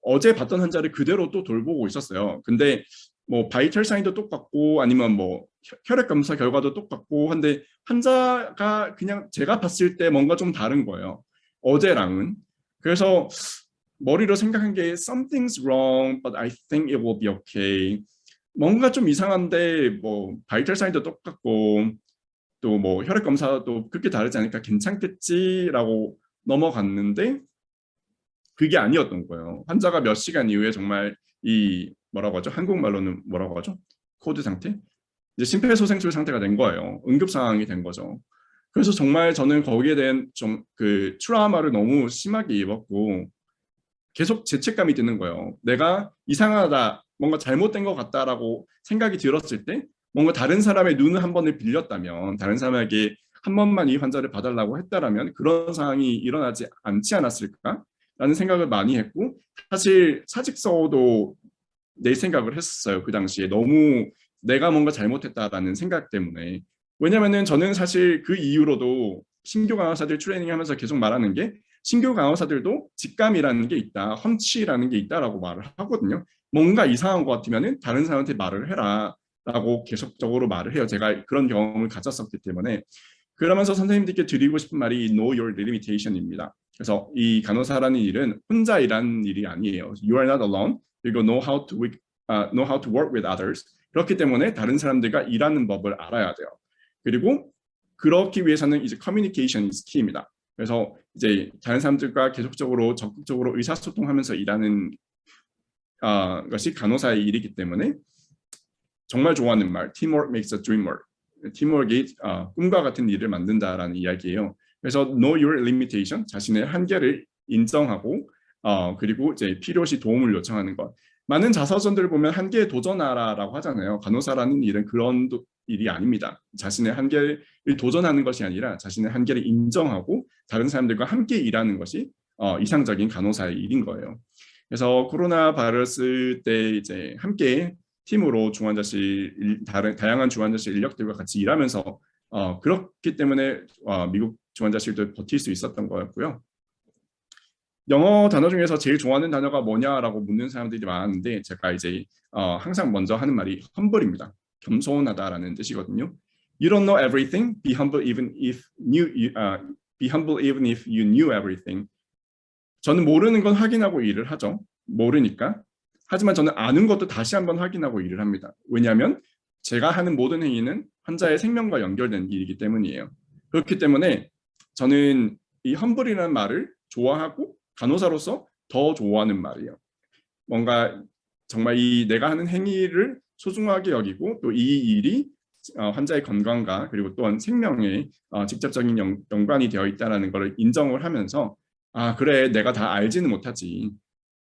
어제 봤던 환자를 그대로 또 돌보고 있었어요. 근데 뭐 바이탈 사인도 똑같고 아니면 뭐 혈액 검사 결과도 똑같고 한데 환자가 그냥 제가 봤을 때 뭔가 좀 다른 거예요. 어제랑은. 그래서 머리로 생각한 게 something's wrong, but I think it will be okay. 뭔가 좀 이상한데 뭐 바이탈 사인도 똑같고 또 뭐 혈액 검사도 그렇게 다르지 않으니까 괜찮겠지라고 넘어갔는데 그게 아니었던 거예요. 환자가 몇 시간 이후에 정말 이 뭐라고 하죠? 한국말로는 뭐라고 하죠? 코드 상태? 이제 심폐소생술 상태가 된 거예요. 응급 상황이 된 거죠. 그래서 정말 저는 거기에 대한 좀 그 트라우마를 너무 심하게 입었고 계속 죄책감이 드는 거예요. 내가 이상하다, 뭔가 잘못된 것 같다라고 생각이 들었을 때 뭔가 다른 사람의 눈을 한 번을 빌렸다면 다른 사람에게 한 번만 이 환자를 봐달라고 했다라면 그런 상황이 일어나지 않지 않았을까라는 생각을 많이 했고 사실 사직서도 내 생각을 했었어요. 그 당시에 너무 내가 뭔가 잘못했다라는 생각 때문에. 왜냐면은 저는 사실 그 이후로도 신규 간호사들 트레이닝 하면서 계속 말하는 게 신규 간호사들도 직감이라는 게 있다, 험치라는 게 있다라고 말을 하거든요. 뭔가 이상한 것 같으면은 다른 사람한테 말을 해라라고 계속적으로 말을 해요. 제가 그런 경험을 가졌었기 때문에. 그러면서 선생님들께 드리고 싶은 말이 know your limitation입니다. 그래서 이 간호사라는 일은 혼자 일하는 일이 아니에요. You are not alone. 그리고 know how to work with others. 그렇기 때문에 다른 사람들과 일하는 법을 알아야 돼요. 그리고 그렇기 위해서는 이제 communication is key입니다. 그래서 이제 다른 사람들과 계속적으로 적극적으로 의사소통하면서 일하는 것이 간호사의 일이기 때문에 정말 좋아하는 말, teamwork makes a dream work. 팀워크가 꿈과 같은 일을 만든다라는 이야기예요. 그래서 know your limitation, 자신의 한계를 인정하고 그리고 이제 필요시 도움을 요청하는 것. 많은 자서전들을 보면 한계에 도전하라라고 하잖아요. 간호사라는 일은 그런 일이 아닙니다. 자신의 한계를 도전하는 것이 아니라 자신의 한계를 인정하고 다른 사람들과 함께 일하는 것이 이상적인 간호사의 일인 거예요. 그래서 코로나 바이러스 때 이제 함께 팀으로 중환자실 다양한 중환자실 인력들과 같이 일하면서 그렇기 때문에 미국 중환자실도 버틸 수 있었던 거였고요. 영어 단어 중에서 제일 좋아하는 단어가 뭐냐라고 묻는 사람들이 많은데 제가 이제 항상 먼저 하는 말이 humble입니다. 겸손하다라는 뜻이거든요. You don't know everything. Be humble even if you knew everything. 저는 모르는 건 확인하고 일을 하죠. 모르니까. 하지만 저는 아는 것도 다시 한번 확인하고 일을 합니다. 왜냐하면 제가 하는 모든 행위는 환자의 생명과 연결된 일이기 때문이에요. 그렇기 때문에 저는 이 험블이라는 말을 좋아하고 간호사로서 더 좋아하는 말이에요. 뭔가 정말 이 내가 하는 행위를 소중하게 여기고 또 이 일이 환자의 건강과 그리고 또한 생명에 직접적인 연관이 되어 있다는 것을 인정을 하면서 아 그래 내가 다 알지는 못하지.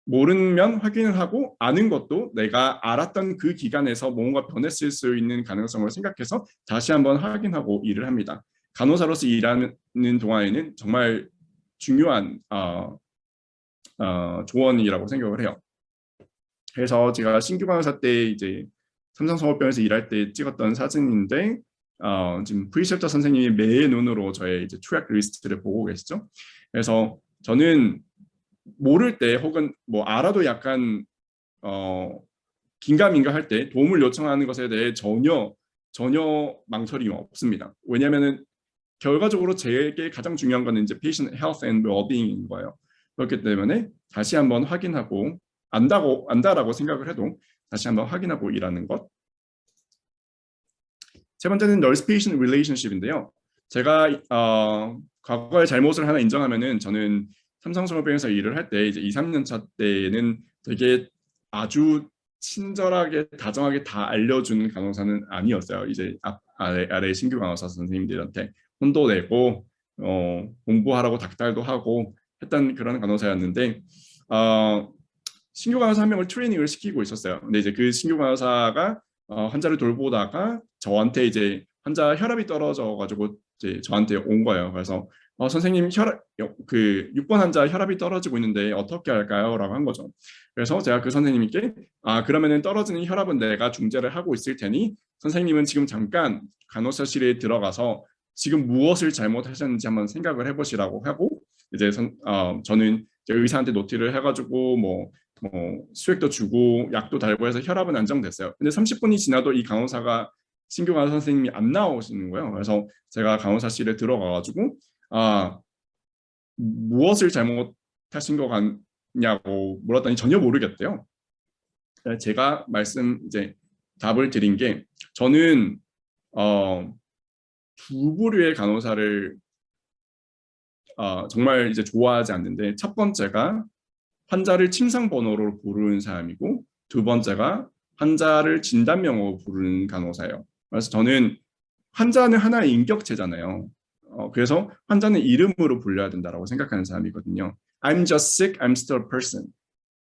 모르면 확인을 하고 아는 것도 내가 알았던 그 기간에서 뭔가 변했을 수 있는 가능성을 생각해서 다시 한번 확인하고 일을 합니다. 간호사로서 일하는 동안에는 정말 중요한 조언이라고 생각을 해요. 그래서 제가 신규 간호사 때 이제 삼성성모병원에서 일할 때 찍었던 사진인데 지금 프리셉터 선생님이 매의 눈으로 저의 이제 트랙 리스트를 보고 계시죠. 그래서 저는 모를 때 혹은 뭐 알아도 약간 긴가민가 할 때 도움을 요청하는 것에 대해 전혀 망설임이 없습니다. 왜냐하면은 결과적으로 제게 가장 중요한 거는 이제 patient health and well-being인 거예요. 그렇기 때문에 다시 한번 확인하고 안다라고 생각을 해도 다시 한번 확인하고 일하는 것. 세 번째는 nurse patient relationship인데요. 제가 과거의 잘못을 하나 인정하면은 저는 삼성성모병원에서 일을 할 때 이제 2, 3년 차 때는 되게 아주 친절하게 다정하게 다 알려주는 간호사는 아니었어요. 이제 아래 신규 간호사 선생님들한테 혼도 내고 공부하라고 닥달도 하고 했던 그런 간호사였는데 신규 간호사 한 명을 트레이닝을 시키고 있었어요. 근데 이제 그 신규 간호사가 환자를 돌보다가 저한테 이제 환자 혈압이 떨어져가지고 이제 저한테 온 거예요. 그래서 선생님 그 6번 환자 혈압이 떨어지고 있는데 어떻게 할까요? 라고 한 거죠. 그래서 제가 그 선생님께 그러면은 떨어지는 혈압은 내가 중재를 하고 있을 테니 선생님은 지금 잠깐 간호사실에 들어가서 지금 무엇을 잘못하셨는지 한번 생각을 해보시라고 하고 이제 저는 이제 의사한테 노티를 해가지고 뭐 수액도 주고 약도 달고 해서 혈압은 안정됐어요. 근데 30분이 지나도 이 간호사가 신규 간호사 선생님이 안 나오시는 거예요. 그래서 제가 간호사실에 들어가가지고 무엇을 잘못하신 것 같냐고 물었더니 전혀 모르겠대요. 제가 이제 답을 드린 게 저는 두 부류의 간호사를 정말 이제 좋아하지 않는데 첫 번째가 환자를 침상 번호로 부르는 사람이고 두 번째가 환자를 진단명으로 부르는 간호사예요. 그래서 저는 환자는 하나의 인격체잖아요. 그래서 환자는 이름으로 불려야 된다고 생각하는 사람이거든요. I'm just sick, I'm still a person.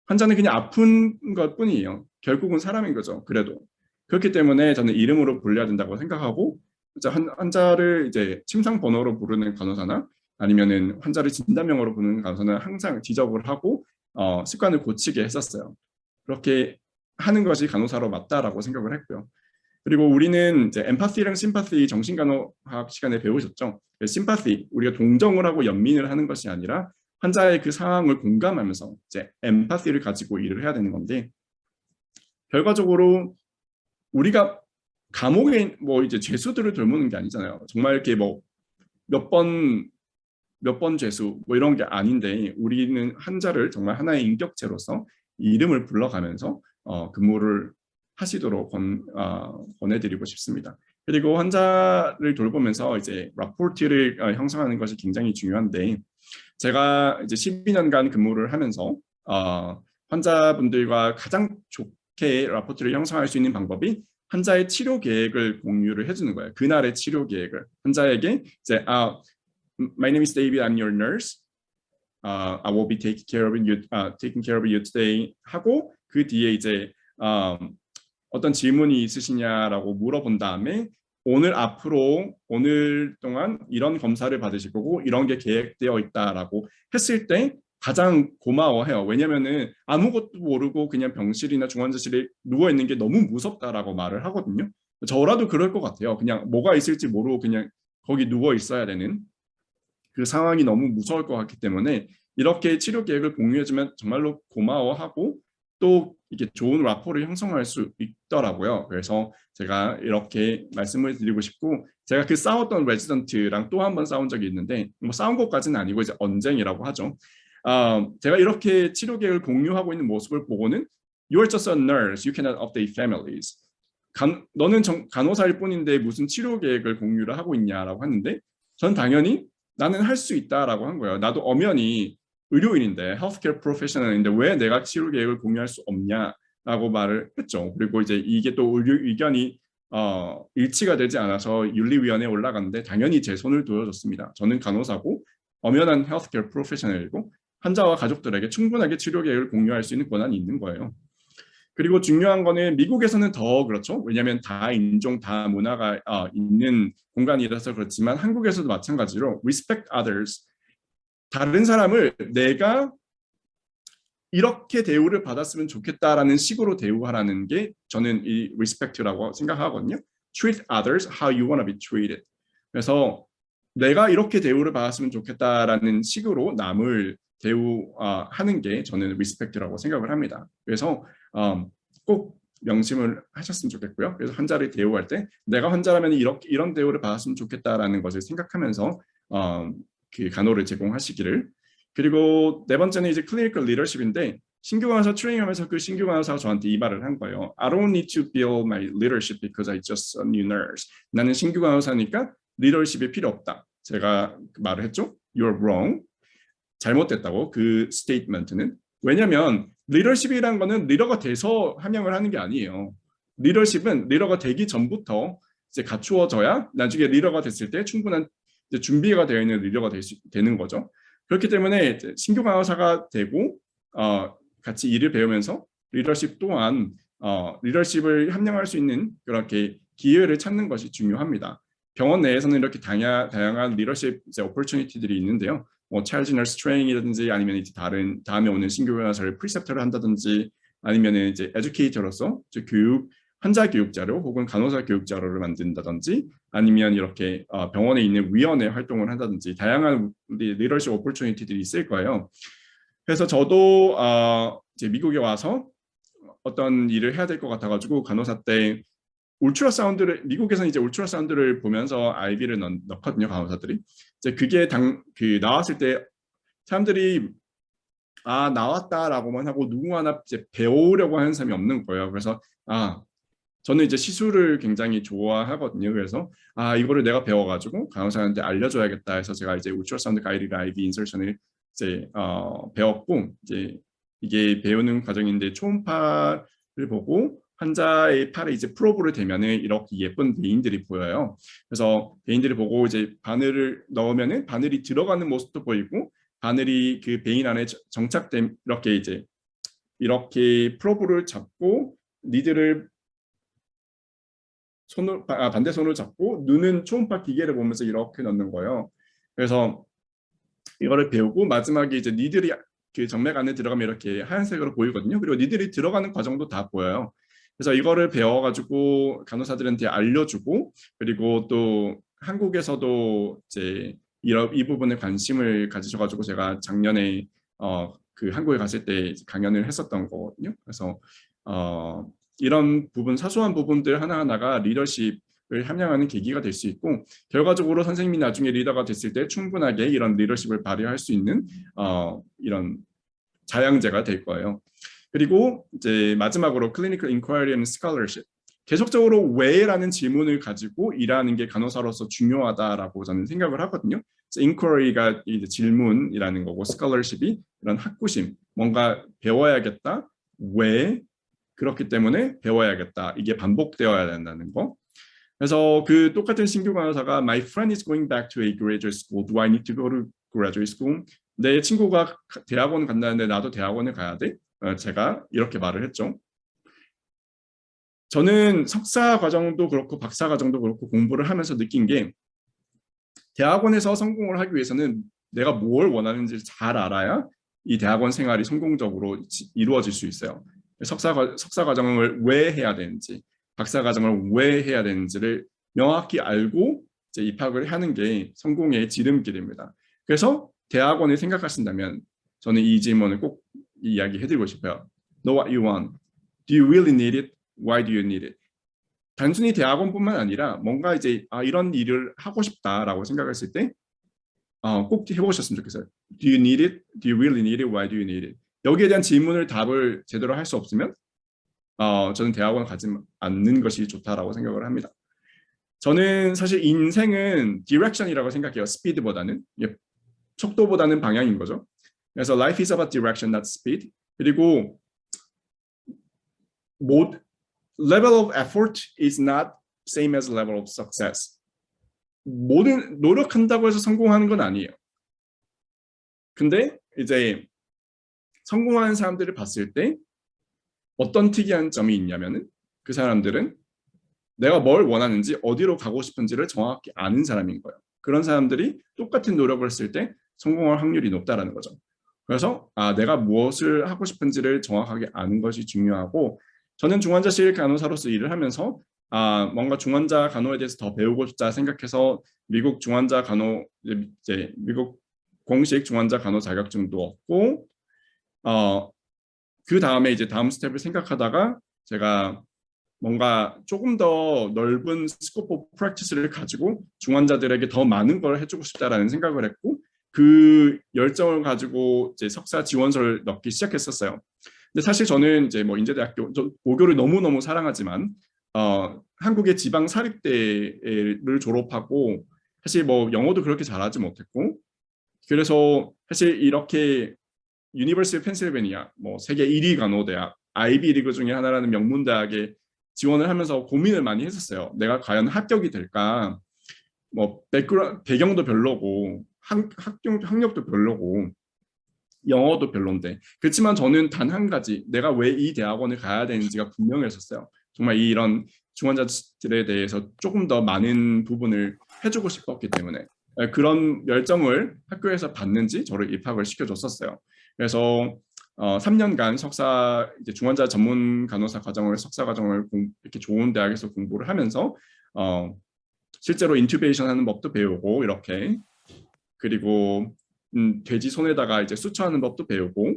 환자는 그냥 아픈 것 뿐이에요. 결국은 사람인 거죠. 그래도. 그렇기 때문에 저는 이름으로 불려야 된다고 생각하고 환자를 이제 침상 번호로 부르는 간호사나 아니면은 환자를 진단명으로 부르는 간호사는 항상 지적을 하고 습관을 고치게 했었어요. 그렇게 하는 것이 간호사로 맞다라고 생각을 했고요. 그리고 우리는 이제 엠파시랑 심파시 정신간호학 시간에 배우셨죠? 심파시, 우리가 동정을 하고 연민을 하는 것이 아니라 환자의 그 상황을 공감하면서 이제 엠파시를 가지고 일을 해야 되는 건데 결과적으로 우리가 감옥에 뭐 이제 죄수들을 돌보는 게 아니잖아요. 정말 이렇게 뭐 몇 번 죄수 뭐 이런 게 아닌데 우리는 환자를 정말 하나의 인격체로서 이름을 불러가면서 근무를 하시도록 권해드리고 싶습니다. 그리고 환자를 돌보면서 이제 라포트를 형성하는 것이 굉장히 중요한데 제가 이제 12년간 근무를 하면서 환자분들과 가장 좋게 라포트를 형성할 수 있는 방법이 환자의 치료 계획을 공유를 해주는 거예요. 그날의 치료 계획을 환자에게 이제 My name is David. I'm your nurse. I will be taking care of you today. 하고 그 뒤에 이제 어떤 질문이 있으시냐라고 물어본 다음에 오늘 동안 이런 검사를 받으실 거고 이런 게 계획되어 있다라고 했을 때 가장 고마워해요. 왜냐면은 아무것도 모르고 그냥 병실이나 중환자실에 누워 있는 게 너무 무섭다라고 말을 하거든요. 저라도 그럴 것 같아요. 그냥 뭐가 있을지 모르고 그냥 거기 누워 있어야 되는 그 상황이 너무 무서울 것 같기 때문에 이렇게 치료 계획을 공유해주면 정말로 고마워하고 또 이게 좋은 라포를 형성할 수 있더라고요. 그래서 제가 이렇게 말씀을 드리고 싶고 제가 그 싸웠던 레지던트랑 또 한 번 싸운 적이 있는데 뭐 싸운 것까지는 아니고 이제 언쟁이라고 하죠. 제가 이렇게 치료 계획을 공유하고 있는 모습을 보고는 You're just a nurse. You cannot update families. 너는 간호사일 뿐인데 무슨 치료 계획을 공유를 하고 있냐라고 하는데 전 당연히 나는 할 수 있다라고 한 거예요. 나도 엄연히 의료인인데 헬스케어 프로페셔널인데 왜 내가 치료 계획을 공유할 수 없냐라고 말을 했죠. 그리고 이제 이게 또 의견이 일치가 되지 않아서 윤리위원회에 올라갔는데 당연히 제 손을 들어줬습니다. 저는 간호사고 엄연한 헬스케어 프로페셔널이고 환자와 가족들에게 충분하게 치료 계획을 공유할 수 있는 권한이 있는 거예요. 그리고 중요한 거는 미국에서는 더 그렇죠. 왜냐하면 다 인종, 다 문화가 있는 공간이라서 그렇지만 한국에서도 마찬가지로 respect others. 다른 사람을 내가 이렇게 대우를 받았으면 좋겠다라는 식으로 대우하라는 게 저는 이 respect라고 생각하거든요. Treat others how you want to be treated. 그래서 내가 이렇게 대우를 받았으면 좋겠다라는 식으로 남을 대우하는 게 저는 respect라고 생각을 합니다. 그래서 꼭 명심을 하셨으면 좋겠고요. 그래서 환자를 대우할 때 내가 환자라면 이런 대우를 받았으면 좋겠다라는 것을 생각하면서 그 간호를 제공하시기를. 그리고 네 번째는 이제 클리니컬 리더십인데 신규 간호사 트레이닝하면서 그 신규 간호사가 저한테 이 말을 한 거예요. I don't need to build my leadership because I just a new nurse. 나는 신규 간호사니까 리더십이 필요 없다. 제가 말을 했죠. You're wrong. 잘못됐다고 그 스테이트먼트는. 왜냐하면 리더십이란 거는 리더가 돼서 함양을 하는 게 아니에요. 리더십은 리더가 되기 전부터 이제 갖추어져야 나중에 리더가 됐을 때 충분한 이제 준비가 되어 있는 리더가 되는 거죠. 그렇기 때문에 신규 간호사가 되고 같이 일을 배우면서 리더십 또한 리더십을 함양할 수 있는 그렇게 기회를 찾는 것이 중요합니다. 병원 내에서는 이렇게 다양한 리더십 이제 오퍼튜니티들이 있는데요. 뭐 찰지 너스 트레이닝이라든지 아니면 이제 다음에 오는 신규 간호사를 프리셉터를 한다든지 아니면은 이제 에듀케이터로서 환자 교육자료 혹은 간호사 교육자료를 만든다든지 아니면 이렇게 병원에 있는 위원회 활동을 한다든지 다양한 리더십 오퍼튜니티들이 있을 거예요. 그래서 저도 이제 미국에 와서 어떤 일을 해야 될 것 같아가지고 간호사 때 미국에서는 이제 울트라사운드를 보면서 아이비를 넣거든요, 간호사들이. 이제 그게 나왔을 때 사람들이 나왔다라고만 하고 누구 하나 이제 배우려고 하는 사람이 없는 거예요. 그래서 저는 이제 시술을 굉장히 좋아하거든요. 그래서 이거를 내가 배워가지고 간호사한테 알려줘야겠다 해서 제가 이제 울트라사운드 가이드 IV 인설션을 이제 배웠고 이제 이게 배우는 과정인데 초음파를 보고 환자의 팔에 이제 프로브를 대면은 이렇게 예쁜 베인들이 보여요. 그래서 베인들을 보고 이제 바늘을 넣으면은 바늘이 들어가는 모습도 보이고 바늘이 그 베인 안에 정착된 이렇게 프로브를 잡고 니들을 반대 손으로 잡고 눈은 초음파 기계를 보면서 이렇게 넣는 거예요. 그래서 이거를 배우고 마지막에 이제 니들이 그 정맥 안에 들어가면 이렇게 하얀색으로 보이거든요. 그리고 니들이 들어가는 과정도 다 보여요. 그래서 이거를 배워가지고 간호사들한테 알려주고 그리고 또 한국에서도 이제 이 부분에 관심을 가지셔가지고 제가 작년에 그 한국에 갔을 때 강연을 했었던 거거든요. 그래서 이런 사소한 부분들 하나하나가 리더십을 함양하는 계기가 될 수 있고 결과적으로 선생님이 나중에 리더가 됐을 때 충분하게 이런 리더십을 발휘할 수 있는 이런 자양제가 될 거예요. 그리고 이제 마지막으로 Clinical Inquiry and Scholarship. 계속적으로 왜라는 질문을 가지고 일하는 게 간호사로서 중요하다라고 저는 생각을 하거든요. inquiry가 이제 질문이라는 거고 scholarship이 이런 학구심, 뭔가 배워야겠다, 왜 그렇기 때문에 배워야겠다. 이게 반복되어야 된다는 거. 그래서 그 똑같은 신규 간호사가 My friend is going back to a graduate school. Do I need to go to graduate school? 내 친구가 대학원 간다는데 나도 대학원을 가야 돼? 제가 이렇게 말을 했죠. 저는 석사 과정도 그렇고 박사 과정도 그렇고 공부를 하면서 느낀 게 대학원에서 성공을 하기 위해서는 내가 뭘 원하는지 잘 알아야 이 대학원 생활이 성공적으로 이루어질 수 있어요. 석사 과정을 왜 해야 되는지, 박사 과정을 왜 해야 되는지를 명확히 알고 이제 입학을 하는 게 성공의 지름길입니다. 그래서 대학원을 생각하신다면 저는 이 질문을 꼭 이야기해드리고 싶어요. Know what you want. Do you really need it? Why do you need it? 단순히 대학원뿐만 아니라 뭔가 이제 이런 일을 하고 싶다라고 생각했을 때 꼭 해보셨으면 좋겠어요. Do you need it? Do you really need it? Why do you need it? 여기에 대한 질문을 답을 제대로 할 수 없으면 저는 대학원 가지 않는 것이 좋다라고 생각을 합니다. 저는 사실 인생은 디렉션이라고 생각해요. 스피드보다는. 속도보다는 방향인 거죠. 그래서 life is about direction, not speed. 그리고 level of effort is not same as level of success. 모든 노력한다고 해서 성공하는 건 아니에요. 근데 이제 성공하는 사람들을 봤을 때 어떤 특이한 점이 있냐면은 그 사람들은 내가 뭘 원하는지 어디로 가고 싶은지를 정확히 아는 사람인 거예요. 그런 사람들이 똑같은 노력을 했을 때 성공할 확률이 높다라는 거죠. 그래서 내가 무엇을 하고 싶은지를 정확하게 아는 것이 중요하고 저는 중환자실 간호사로서 일을 하면서 뭔가 중환자 간호에 대해서 더 배우고 싶다 생각해서 미국 중환자 간호 이제 미국 공식 중환자 간호 자격증도 얻고 그 다음에 이제 다음 스텝을 생각하다가 제가 뭔가 조금 더 넓은 스코프 오브 프랙티스를 가지고 중환자들에게 더 많은 걸 해주고 싶다라는 생각을 했고 그 열정을 가지고 이제 석사 지원서를 넣기 시작했었어요. 근데 사실 저는 이제 뭐 인제대학교 모교를 너무너무 사랑하지만 한국의 지방 사립대를 졸업하고 사실 뭐 영어도 그렇게 잘하지 못했고 그래서 사실 이렇게 유니버시티 펜실베니아 뭐 세계 1위 간호대학 아이비 리그 중에 하나라는 명문대학에 지원을 하면서 고민을 많이 했었어요. 내가 과연 합격이 될까? 뭐 배경도 별로고 학력도 별로고 영어도 별론데. 그렇지만 저는 단 한 가지, 내가 왜 이 대학원을 가야 되는지가 분명했었어요. 정말 이런 중환자들에 대해서 조금 더 많은 부분을 해주고 싶었기 때문에 그런 열정을 학교에서 받는지 저를 입학을 시켜줬었어요. 그래서 3년간 석사 이제 중환자 전문 간호사 과정을 석사 과정을 이렇게 좋은 대학에서 공부를 하면서 실제로 인튜베이션 하는 법도 배우고 이렇게 그리고 돼지 손에다가 이제 수초하는 법도 배우고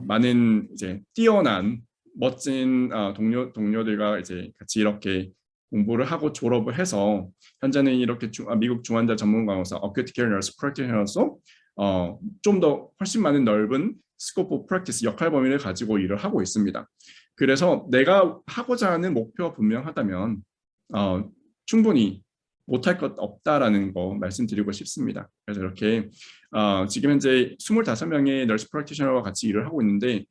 많은 이제 뛰어난 멋진 동료들과 이제 같이 이렇게 공부를 하고 졸업을 해서 현재는 이렇게 미국 중환자 전문 간호사 Acute Care Nurse Practitioner로서 좀 더 훨씬 많은 넓은 스코프 오브 프랙티스 역할 범위를 가지고 일을 하고 있습니다. 그래서 내가 하고자 하는 목표가 분명하다면 충분히 못할 것 없다라는 거 말씀드리고 싶습니다. 그래서 이렇게 지금 현재 25명의 널스 프랙티셔너와 같이 일을 하고 있는데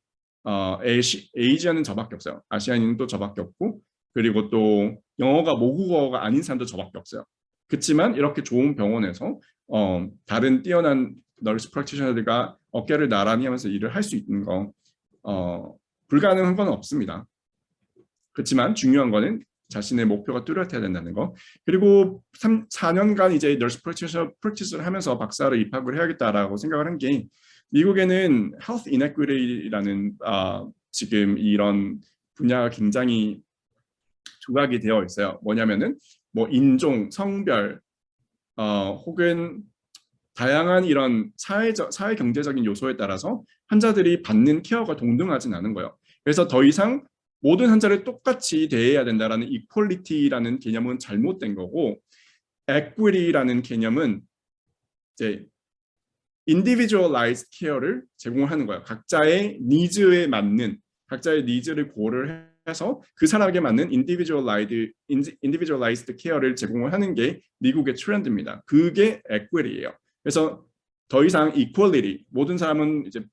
에이지아는 저밖에 없어요. 아시아인은 또 저밖에 없고 그리고 또 영어가 모국어가 아닌 사람도 저밖에 없어요. 그렇지만 이렇게 좋은 병원에서 다른 뛰어난 널스 프랙티셔너들과 어깨를 나란히 하면서 일을 할 수 있는 거 불가능한 건 없습니다. 그렇지만 중요한 거는 자신의 목표가 뚜렷해야 된다는 거. 그리고 4년간 이제 널스 프랙티스를 하면서 박사를 입학을 해야겠다라고 생각을 한 게 미국에는 health inequity라는 지금 이런 분야가 굉장히 조각이 되어 있어요. 뭐냐면은 뭐 인종, 성별 혹은 다양한 이런 사회 경제적인 요소에 따라서 환자들이 받는 케어가 동등하진 않은 거예요. 그래서 더 이상 모든 환자를 똑같이 대해야 된다라는 equality라는 개념은 잘못된 거고 equity라는 개념은 이제 individualized care를 제공하는 거예요. 각자의 니즈에 맞는 각자의 니즈를 고려를 해서 그 사람에게 맞는 individualized care를 제공을 하는 게 미국의 트렌드입니다. 그게 equity예요. 그래서 더 이상 equality 모든 사람은 이제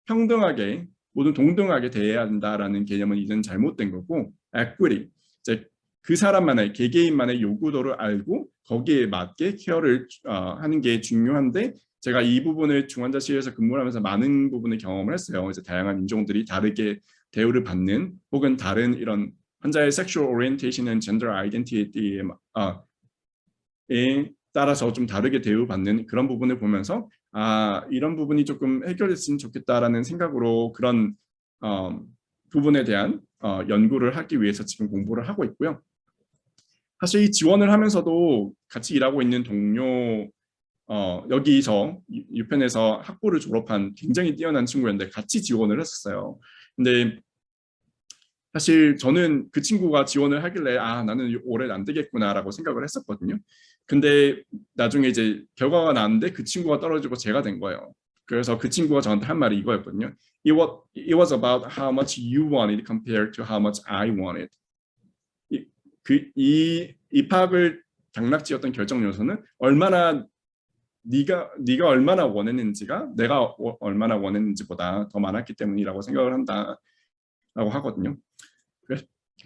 평등하게 모든 동등하게 대해야 한다라는 개념은 이제는 잘못된 거고 equity 이제 그 사람만의 개개인만의 요구도를 알고 거기에 맞게 케어를 하는 게 중요한데 제가 이 부분을 중환자실에서 근무를 하면서 많은 부분을 경험을 했어요. 이제 다양한 인종들이 다르게 대우를 받는 혹은 다른 이런 환자의 sexual orientation and gender identity에 따라서 좀 다르게 대우받는 그런 부분을 보면서 이런 부분이 조금 해결됐으면 좋겠다라는 생각으로 그런 부분에 대한 연구를 하기 위해서 지금 공부를 하고 있고요. 사실 이 지원을 하면서도 같이 일하고 있는 동료 여기서 유펜에서 학부를 졸업한 굉장히 뛰어난 친구였는데 같이 지원을 했었어요. 근데 사실 저는 그 친구가 지원을 하길래 나는 올해 안 되겠구나라고 생각을 했었거든요. 근데 나중에 이제 결과가 나왔는데 그 친구가 떨어지고 제가 된 거예요. 그래서 그 친구가 저한테 한 말이 이거였거든요. It was about how much you wanted compared to how much I wanted. 이 입학을 당락지었던 결정 요소는 얼마나 네가 얼마나 원했는지가 내가 얼마나 원했는지보다 더 많았기 때문이라고 생각을 한다라고 하거든요.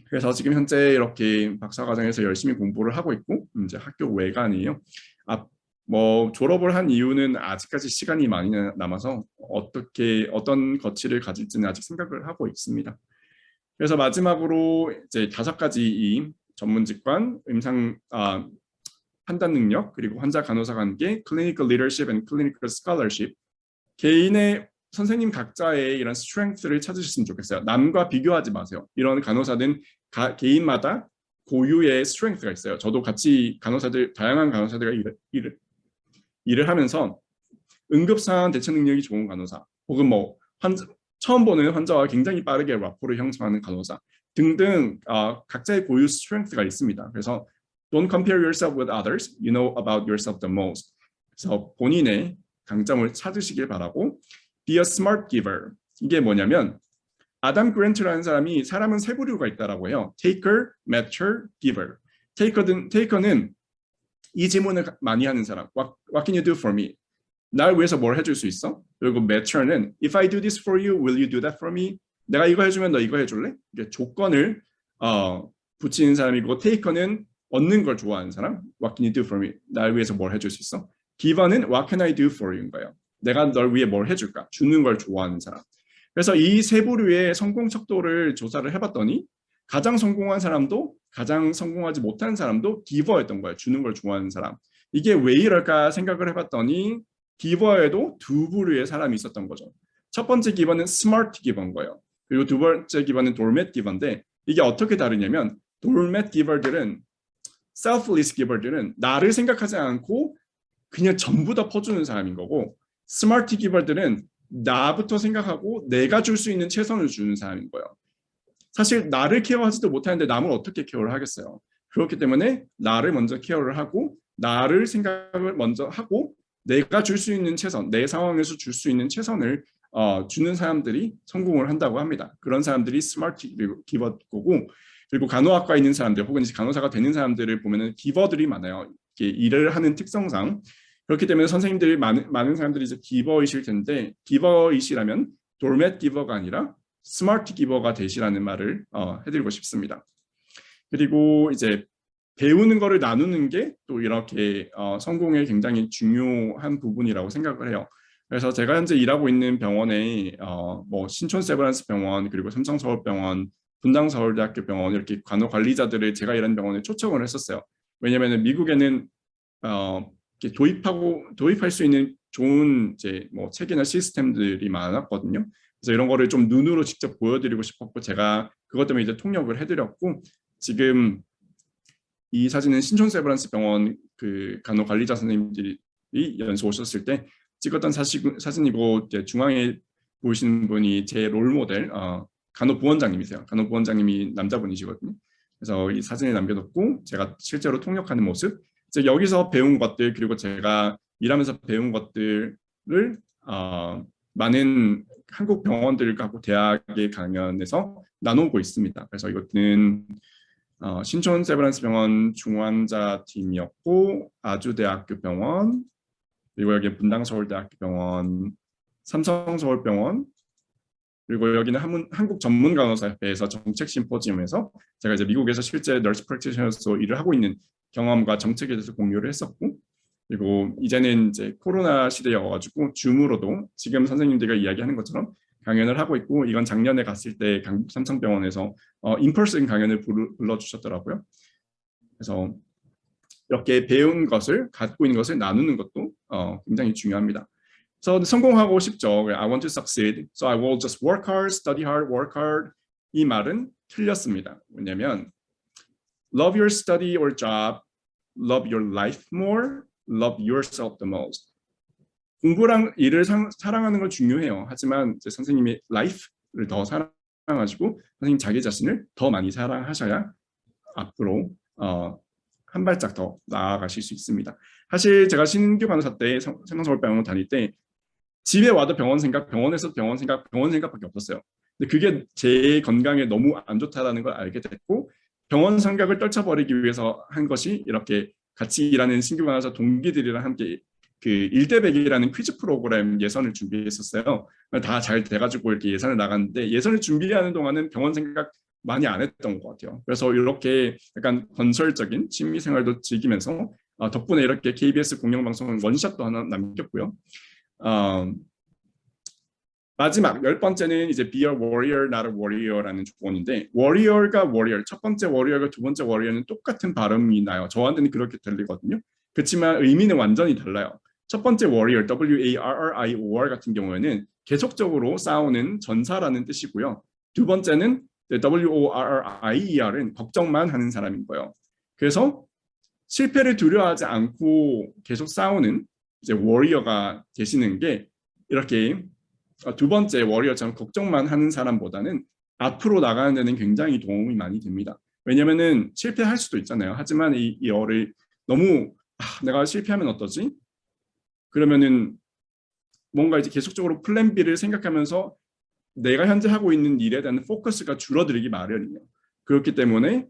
그래서 지금 현재 이렇게 박사과정에서 열심히 공부를 하고 있고 이제 학교 외간이에요. 뭐 졸업을 한 이유는 아직까지 시간이 많이 남아서 어떤 거치를 가질지는 아직 생각을 하고 있습니다. 그래서 마지막으로 이제 5가지 이 전문직관, 임상 판단 능력, 그리고 환자 간호사 관계, clinical leadership and clinical scholarship. 개인의 선생님 각자의 이런 스트렝스를 찾으셨으면 좋겠어요. 남과 비교하지 마세요. 이런 간호사는 개인마다 고유의 스트렝스가 있어요. 저도 같이 다양한 간호사들과 일을 하면서 응급상황 대처 능력이 좋은 간호사, 혹은 뭐 처음 보는 환자와 굉장히 빠르게 라포를 형성하는 간호사 등등 각자의 고유 스트렝스가 있습니다. 그래서 Don't compare yourself with others. You know about yourself the most. 그래서 본인의 강점을 찾으시길 바라고 Be a smart giver. 이게 뭐냐면 아담 그랜트라는 사람이 사람은 세 부류가 있다라고 해요. Taker, Matcher, Giver. Taker는 이 질문을 많이 하는 사람. What can you do for me? 날 위해서 뭘 해줄 수 있어? 그리고 Matcher는 If I do this for you, will you do that for me? 내가 이거 해주면 너 이거 해줄래? 이게 조건을 붙이는 사람이고 Taker는 얻는 걸 좋아하는 사람. What can you do for me? 날 위해서 뭘 해줄 수 있어? Giver는 What can I do for you인 거예요. 내가 널 위해 뭘 해줄까? 주는 걸 좋아하는 사람. 그래서 이 세 부류의 성공 척도를 조사를 해봤더니 가장 성공한 사람도 가장 성공하지 못한 사람도 기버였던 거예요. 주는 걸 좋아하는 사람. 이게 왜 이럴까 생각을 해봤더니 기버에도 두 부류의 사람이 있었던 거죠. 첫 번째 기버는 스마트 기버인 거예요. 그리고 두 번째 기버는 돌맷 기버인데 이게 어떻게 다르냐면 돌맷 기버들은 selfless 기버들은 나를 생각하지 않고 그냥 전부 다 퍼주는 사람인 거고 스마트 기버들은 나부터 생각하고 내가 줄 수 있는 최선을 주는 사람인 거예요. 사실 나를 케어하지도 못하는데 남을 어떻게 케어를 하겠어요. 그렇기 때문에 나를 먼저 케어를 하고 나를 생각을 먼저 하고 내가 줄 수 있는 최선, 내 상황에서 줄 수 있는 최선을 주는 사람들이 성공을 한다고 합니다. 그런 사람들이 스마트 기버고 그리고 간호학과에 있는 사람들 혹은 간호사가 되는 사람들을 보면은 기버들이 많아요. 일을 하는 특성상 그렇기 때문에 선생님들이 많은 사람들이 이제 기버이실 텐데 기버이시라면 돌맷 기버가 아니라 스마트 기버가 되시라는 말을 해드리고 싶습니다. 그리고 이제 배우는 거를 나누는 게 또 이렇게 성공에 굉장히 중요한 부분이라고 생각을 해요. 그래서 제가 현재 일하고 있는 병원에 뭐 신촌 세브란스 병원 그리고 삼성서울병원, 분당서울대학교 병원 이렇게 간호 관리자들을 제가 일하는 병원에 초청을 했었어요. 왜냐하면 미국에는 도입할 수 있는 좋은 이제 뭐 체계나 시스템들이 많았거든요. 그래서 이런 거를 좀 눈으로 직접 보여드리고 싶었고 제가 그것 때문에 이제 통역을 해드렸고 지금 이 사진은 신촌 세브란스 병원 그 간호 관리자 선생님들이 연수 오셨을 때 찍었던 사진이고 이제 중앙에 보이시는 분이 제 롤 모델 간호 부원장님이세요. 간호 부원장님이 남자분이시거든요. 그래서 이 사진을 남겨뒀고 제가 실제로 통역하는 모습 이제 여기서 배운 것들 그리고 제가 일하면서 배운 것들을 많은 한국 병원들하고 대학의 강연에서 나누고 있습니다. 그래서 이것은 신촌 세브란스 병원 중환자 팀이었고 아주대학교 병원 그리고 여기 분당서울대학교 병원, 삼성서울병원 그리고 여기는 한국 전문간호사협회에서 정책 심포지움에서 제가 이제 미국에서 실제 널스 프랙티셔너로 일을 하고 있는 경험과 정책에 대해서 공유를 했었고 그리고 이제는 이제 코로나 시대여가지고 줌으로도 지금 선생님들과 이야기하는 것처럼 강연을 하고 있고 이건 작년에 갔을 때 강북 삼성병원에서 인퍼슨 강연을 불러주셨더라고요. 그래서 이렇게 배운 것을 갖고 있는 것을 나누는 것도 굉장히 중요합니다. 그래서 성공하고 싶죠. I want to succeed, so I will just work hard, study hard, work hard. 이 말은 틀렸습니다. 왜냐하면 love your study or job, love your life more, love yourself the most. 공부랑 일을 사랑하는 건 중요해요. 하지만 이제 선생님이 life를 더 사랑하시고 선생님 자기 자신을 더 많이 사랑하셔야 앞으로 한 발짝 더 나아가실 수 있습니다. 사실 제가 신규 간호사 때 삼성서울병원 다닐 때 집에 와도 병원 생각, 병원에서 병원 생각밖에 없었어요. 근데 그게 제 건강에 너무 안 좋다라는 걸 알게 됐고 병원 생각을 떨쳐버리기 위해서 한 것이 이렇게 같이 일하는 신규 간호사 동기들이랑 함께 그 1대100이라는 퀴즈 프로그램 예선을 준비했었어요. 다 잘 돼가지고 이렇게 예선을 나갔는데 예선을 준비하는 동안은 병원 생각 많이 안 했던 것 같아요. 그래서 이렇게 약간 건설적인 취미생활도 즐기면서 덕분에 이렇게 KBS 공영방송 원샷도 하나 남겼고요. 마지막 10번째는 이제 Be a warrior, not a warrior라는 조건인데 warrior과 warrior, 첫 번째 warrior과 두 번째 warrior는 똑같은 발음이 나요. 저한테는 그렇게 들리거든요. 그렇지만 의미는 완전히 달라요. 첫 번째 warrior, W-A-R-R-I-O-R 같은 경우에는 계속적으로 싸우는 전사라는 뜻이고요. 두 번째는 W-O-R-R-I-E-R은 걱정만 하는 사람인 거예요. 그래서 실패를 두려워하지 않고 계속 싸우는 이제 워리어가 되시는 게 이렇게 두 번째 워리어처럼 걱정만 하는 사람보다는 앞으로 나가는 데는 굉장히 도움이 많이 됩니다. 왜냐면은 실패할 수도 있잖아요. 하지만 이 열을 너무 내가 실패하면 어떠지? 그러면은 뭔가 이제 계속적으로 플랜 B를 생각하면서 내가 현재 하고 있는 일에 대한 포커스가 줄어들기 마련이에요. 그렇기 때문에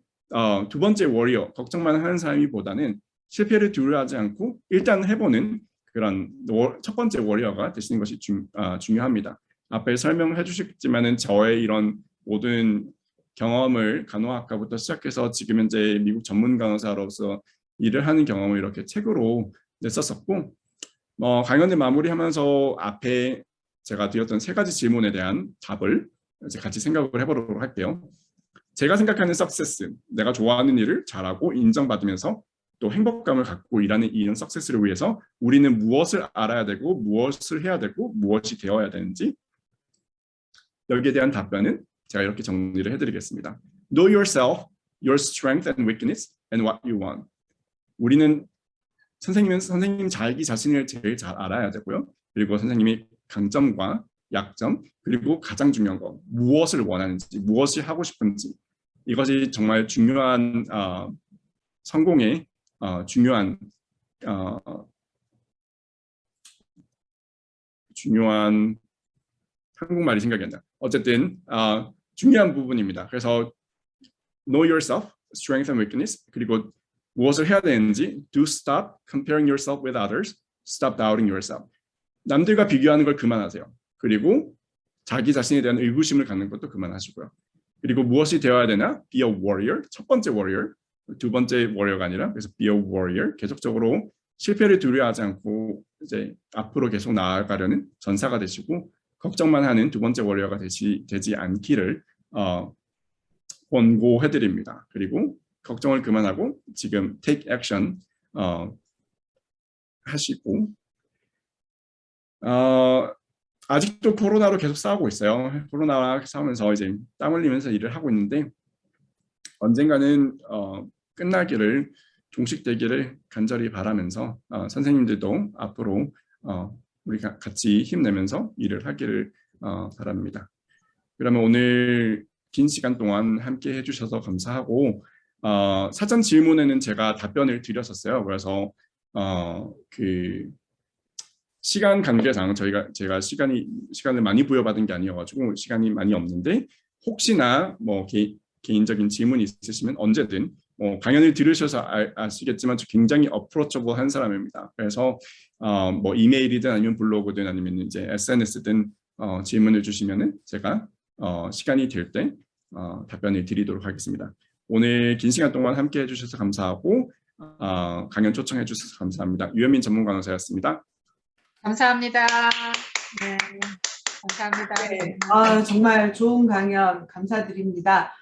두 번째 워리어, 걱정만 하는 사람이보다는 실패를 두려워하지 않고 일단 해보는 그런 첫 번째 워리어가 되시는 것이 중요합니다. 앞에 설명해 주셨지만은 저의 이런 모든 경험을 간호학과부터 시작해서 지금 현재 미국 전문 간호사로서 일을 하는 경험을 이렇게 책으로 냈었고 강연을 마무리하면서 앞에 제가 드렸던 세 가지 질문에 대한 답을 이제 같이 생각을 해보도록 할게요. 제가 생각하는 석세스, 내가 좋아하는 일을 잘하고 인정받으면서 또 행복감을 갖고 일하는 이런 석세스를 위해서 우리는 무엇을 알아야 되고 무엇을 해야 되고 무엇이 되어야 되는지, 여기에 대한 답변은 제가 이렇게 정리를 해드리겠습니다. Know yourself, your strength and weakness, and what you want. 우리는 선생님 자기 자신을 제일 잘 알아야 되고요. 그리고 선생님이 강점과 약점, 그리고 가장 중요한 거, 무엇을 원하는지, 무엇이 하고 싶은지, 이것이 정말 중요한 성공의 중요한 한국말이 생각이 안 나. 어쨌든 중요한 부분입니다. 그래서 know yourself, strength and weakness, 그리고 무엇을 해야 되는지, do stop comparing yourself with others, stop doubting yourself. 남들과 비교하는 걸 그만하세요. 그리고 자기 자신에 대한 의구심을 갖는 것도 그만하시고요. 그리고 무엇이 되어야 되나? Be a warrior, 첫 번째 warrior, 두 번째 warrior가 아니라 그래서 be a warrior, 계속적으로 실패를 두려워하지 않고 이제 앞으로 계속 나아가려는 전사가 되시고 걱정만 하는 두 번째 warrior가 되지 않기를 권고해드립니다. 그리고 걱정을 그만하고 지금 take action 하시고 아직도 코로나로 계속 싸우고 있어요. 코로나와 싸우면서 이제 땀 흘리면서 일을 하고 있는데 언젠가는 끝나기를 종식되기를 간절히 바라면서 선생님들도 앞으로 우리가 같이 힘내면서 일을 하기를 바랍니다. 그러면 오늘 긴 시간 동안 함께 해주셔서 감사하고 사전 질문에는 제가 답변을 드렸었어요. 그래서 그 시간 관계상 제가 시간을 많이 부여받은 게 아니어가지고 시간이 많이 없는데 혹시나 뭐 개인적인 질문이 있으시면 언제든 강연을 들으셔서 아시겠지만 저 굉장히 어프로처블한 사람입니다. 그래서 뭐 이메일이든 아니면 블로그든 아니면 이제 SNS든 질문을 주시면은 제가 시간이 될 때 답변을 드리도록 하겠습니다. 오늘 긴 시간 동안 함께 해주셔서 감사하고 강연 초청해 주셔서 감사합니다. 유현민 전문 간호사였습니다. 감사합니다. 네, 감사합니다. 네, 정말 좋은 강연 감사드립니다.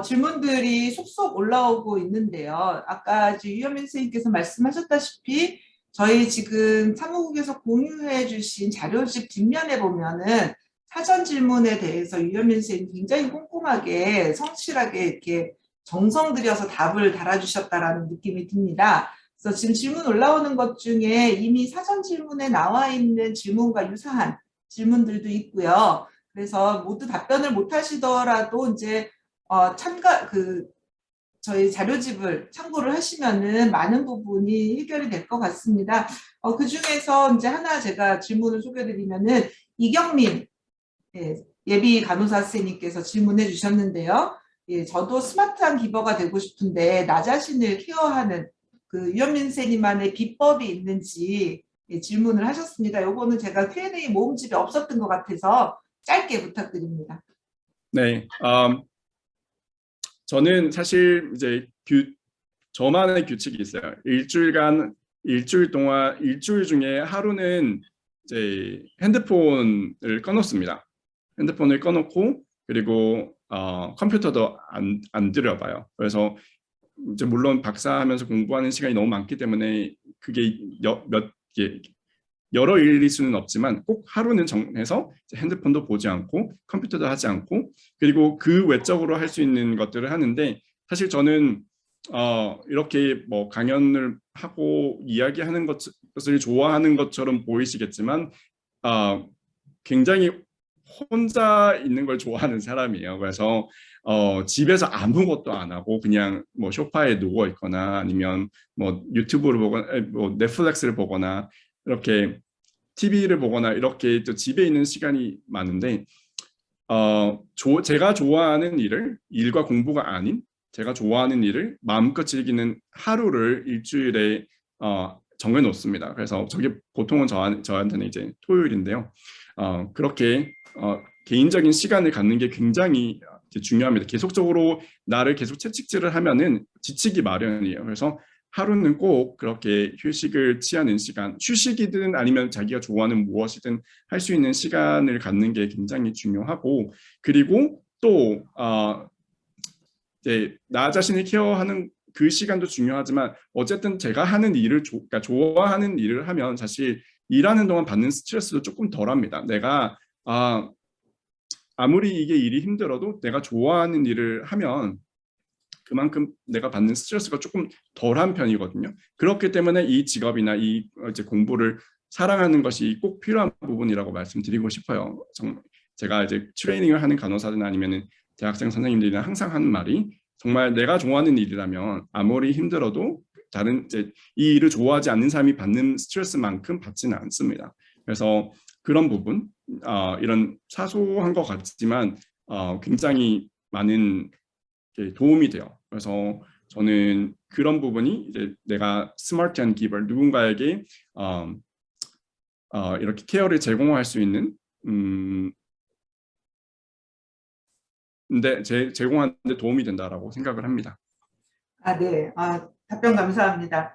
질문들이 속속 올라오고 있는데요. 아까 유현민 선생님께서 말씀하셨다시피 저희 지금 사무국에서 공유해 주신 자료집 뒷면에 보면은 사전 질문에 대해서 유현민 선생님 굉장히 꼼꼼하게 성실하게 이렇게 정성 들여서 답을 달아주셨다라는 느낌이 듭니다. 그래서 지금 질문 올라오는 것 중에 이미 사전 질문에 나와 있는 질문과 유사한 질문들도 있고요. 그래서 모두 답변을 못 하시더라도 이제 저희 자료집을 참고를 하시면은 많은 부분이 해결이 될 것 같습니다. 그 중에서 이제 하나 제가 질문을 소개드리면은 이경민 예비 간호사 선생님께서 질문해 주셨는데요. 저도 스마트한 기버가 되고 싶은데 나 자신을 케어하는 그 유현민 선생님만의 비법이 있는지 질문을 하셨습니다. 요거는 제가 Q&A 모음집에 없었던 것 같아서 짧게 부탁드립니다. 네, 저는 사실 이제 저만의 규칙이 있어요. 일주일 중에 하루는 이제 핸드폰을 꺼놓습니다. 핸드폰을 꺼놓고 그리고 컴퓨터도 안 들여봐요. 그래서 이제 물론 박사하면서 공부하는 시간이 너무 많기 때문에 그게 여러 일일 수는 없지만 꼭 하루는 정해서 핸드폰도 보지 않고 컴퓨터도 하지 않고 그리고 그 외적으로 할 수 있는 것들을 하는데 사실 저는 이렇게 뭐 강연을 하고 이야기하는 것을 좋아하는 것처럼 보이시겠지만 굉장히 혼자 있는 걸 좋아하는 사람이에요. 그래서 집에서 아무것도 안 하고 그냥 뭐 소파에 누워 있거나 아니면 뭐 유튜브를 보거나 뭐 넷플릭스를 보거나 이렇게 TV를 보거나 이렇게 또 집에 있는 시간이 많은데 제가 좋아하는 일과 공부가 아닌 제가 좋아하는 일을 마음껏 즐기는 하루를 일주일에 정해 놓습니다. 그래서 저게 보통은 저한테는 이제 토요일인데요. 그렇게 개인적인 시간을 갖는 게 굉장히 중요합니다. 계속적으로 나를 계속 채찍질을 하면은 지치기 마련이에요. 그래서 하루는 꼭 그렇게 휴식을 취하는 시간, 휴식이든 아니면 자기가 좋아하는 무엇이든 할 수 있는 시간을 갖는 게 굉장히 중요하고, 그리고 또 이제 나 자신을 케어하는 그 시간도 중요하지만 어쨌든 제가 하는 일을 그러니까 좋아하는 일을 하면 사실 일하는 동안 받는 스트레스도 조금 덜합니다. 내가 아무리 이게 일이 힘들어도 내가 좋아하는 일을 하면 그만큼 내가 받는 스트레스가 조금 덜한 편이거든요. 그렇기 때문에 이 직업이나 이 이제 공부를 사랑하는 것이 꼭 필요한 부분이라고 말씀드리고 싶어요. 제가 이제 트레이닝을 하는 간호사든 아니면은 대학생 선생님들이나 항상 하는 말이, 정말 내가 좋아하는 일이라면 아무리 힘들어도 다른 이제 이 일을 좋아하지 않는 사람이 받는 스트레스만큼 받지는 않습니다. 그래서 그런 부분, 이런 사소한 것 같지만 굉장히 많은 도움이 돼요. 그래서 저는 그런 부분이 이제 내가 스마트 앤 기버, 누군가에게 이렇게 케어를 제공할 수 있는 근데 제공하는데 도움이 된다라고 생각을 합니다. 네. 답변 감사합니다.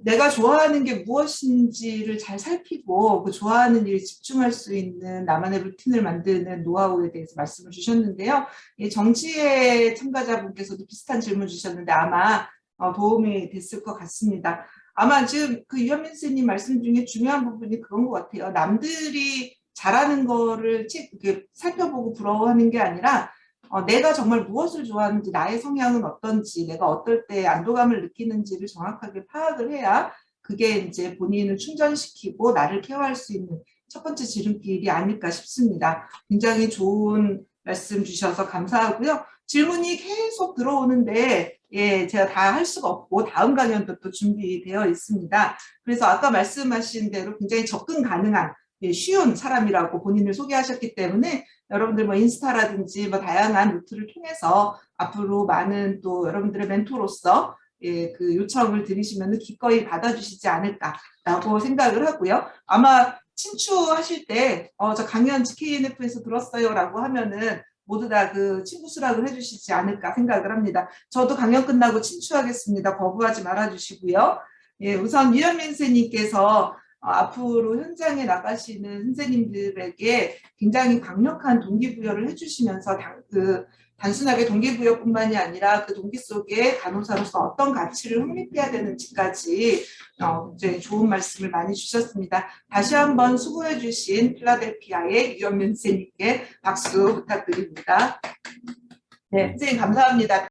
내가 좋아하는 게 무엇인지를 잘 살피고 그 좋아하는 일에 집중할 수 있는 나만의 루틴을 만드는 노하우에 대해서 말씀을 주셨는데요. 정치회 참가자분께서도 비슷한 질문 주셨는데 아마 도움이 됐을 것 같습니다. 아마 지금 그 유현민 선생님 말씀 중에 중요한 부분이 그런 것 같아요. 남들이 잘하는 거를 살펴보고 부러워하는 게 아니라 내가 정말 무엇을 좋아하는지, 나의 성향은 어떤지, 내가 어떨 때 안도감을 느끼는지를 정확하게 파악을 해야 그게 이제 본인을 충전시키고 나를 케어할 수 있는 첫 번째 지름길이 아닐까 싶습니다. 굉장히 좋은 말씀 주셔서 감사하고요. 질문이 계속 들어오는데 제가 다 할 수가 없고 다음 강연도 또 준비되어 있습니다. 그래서 아까 말씀하신 대로 굉장히 접근 가능한 쉬운 사람이라고 본인을 소개하셨기 때문에 여러분들 뭐 인스타라든지 뭐 다양한 루트를 통해서 앞으로 많은 또 여러분들의 멘토로서 그 요청을 드리시면 기꺼이 받아주시지 않을까라고 생각을 하고요. 아마 친추하실 때 저 강연 GKNF에서 들었어요라고 하면은 모두 다 그 친구 수락을 해주시지 않을까 생각을 합니다. 저도 강연 끝나고 친추하겠습니다. 거부하지 말아주시고요. 우선 유현민 선생님께서 앞으로 현장에 나가시는 선생님들에게 굉장히 강력한 동기부여를 해주시면서 단순하게 동기부여뿐만이 아니라 그 동기 속에 간호사로서 어떤 가치를 확립해야 되는지까지 이제 좋은 말씀을 많이 주셨습니다. 다시 한번 수고해 주신 필라델피아의 유현민 선생님께 박수 부탁드립니다. 네, 선생님 감사합니다.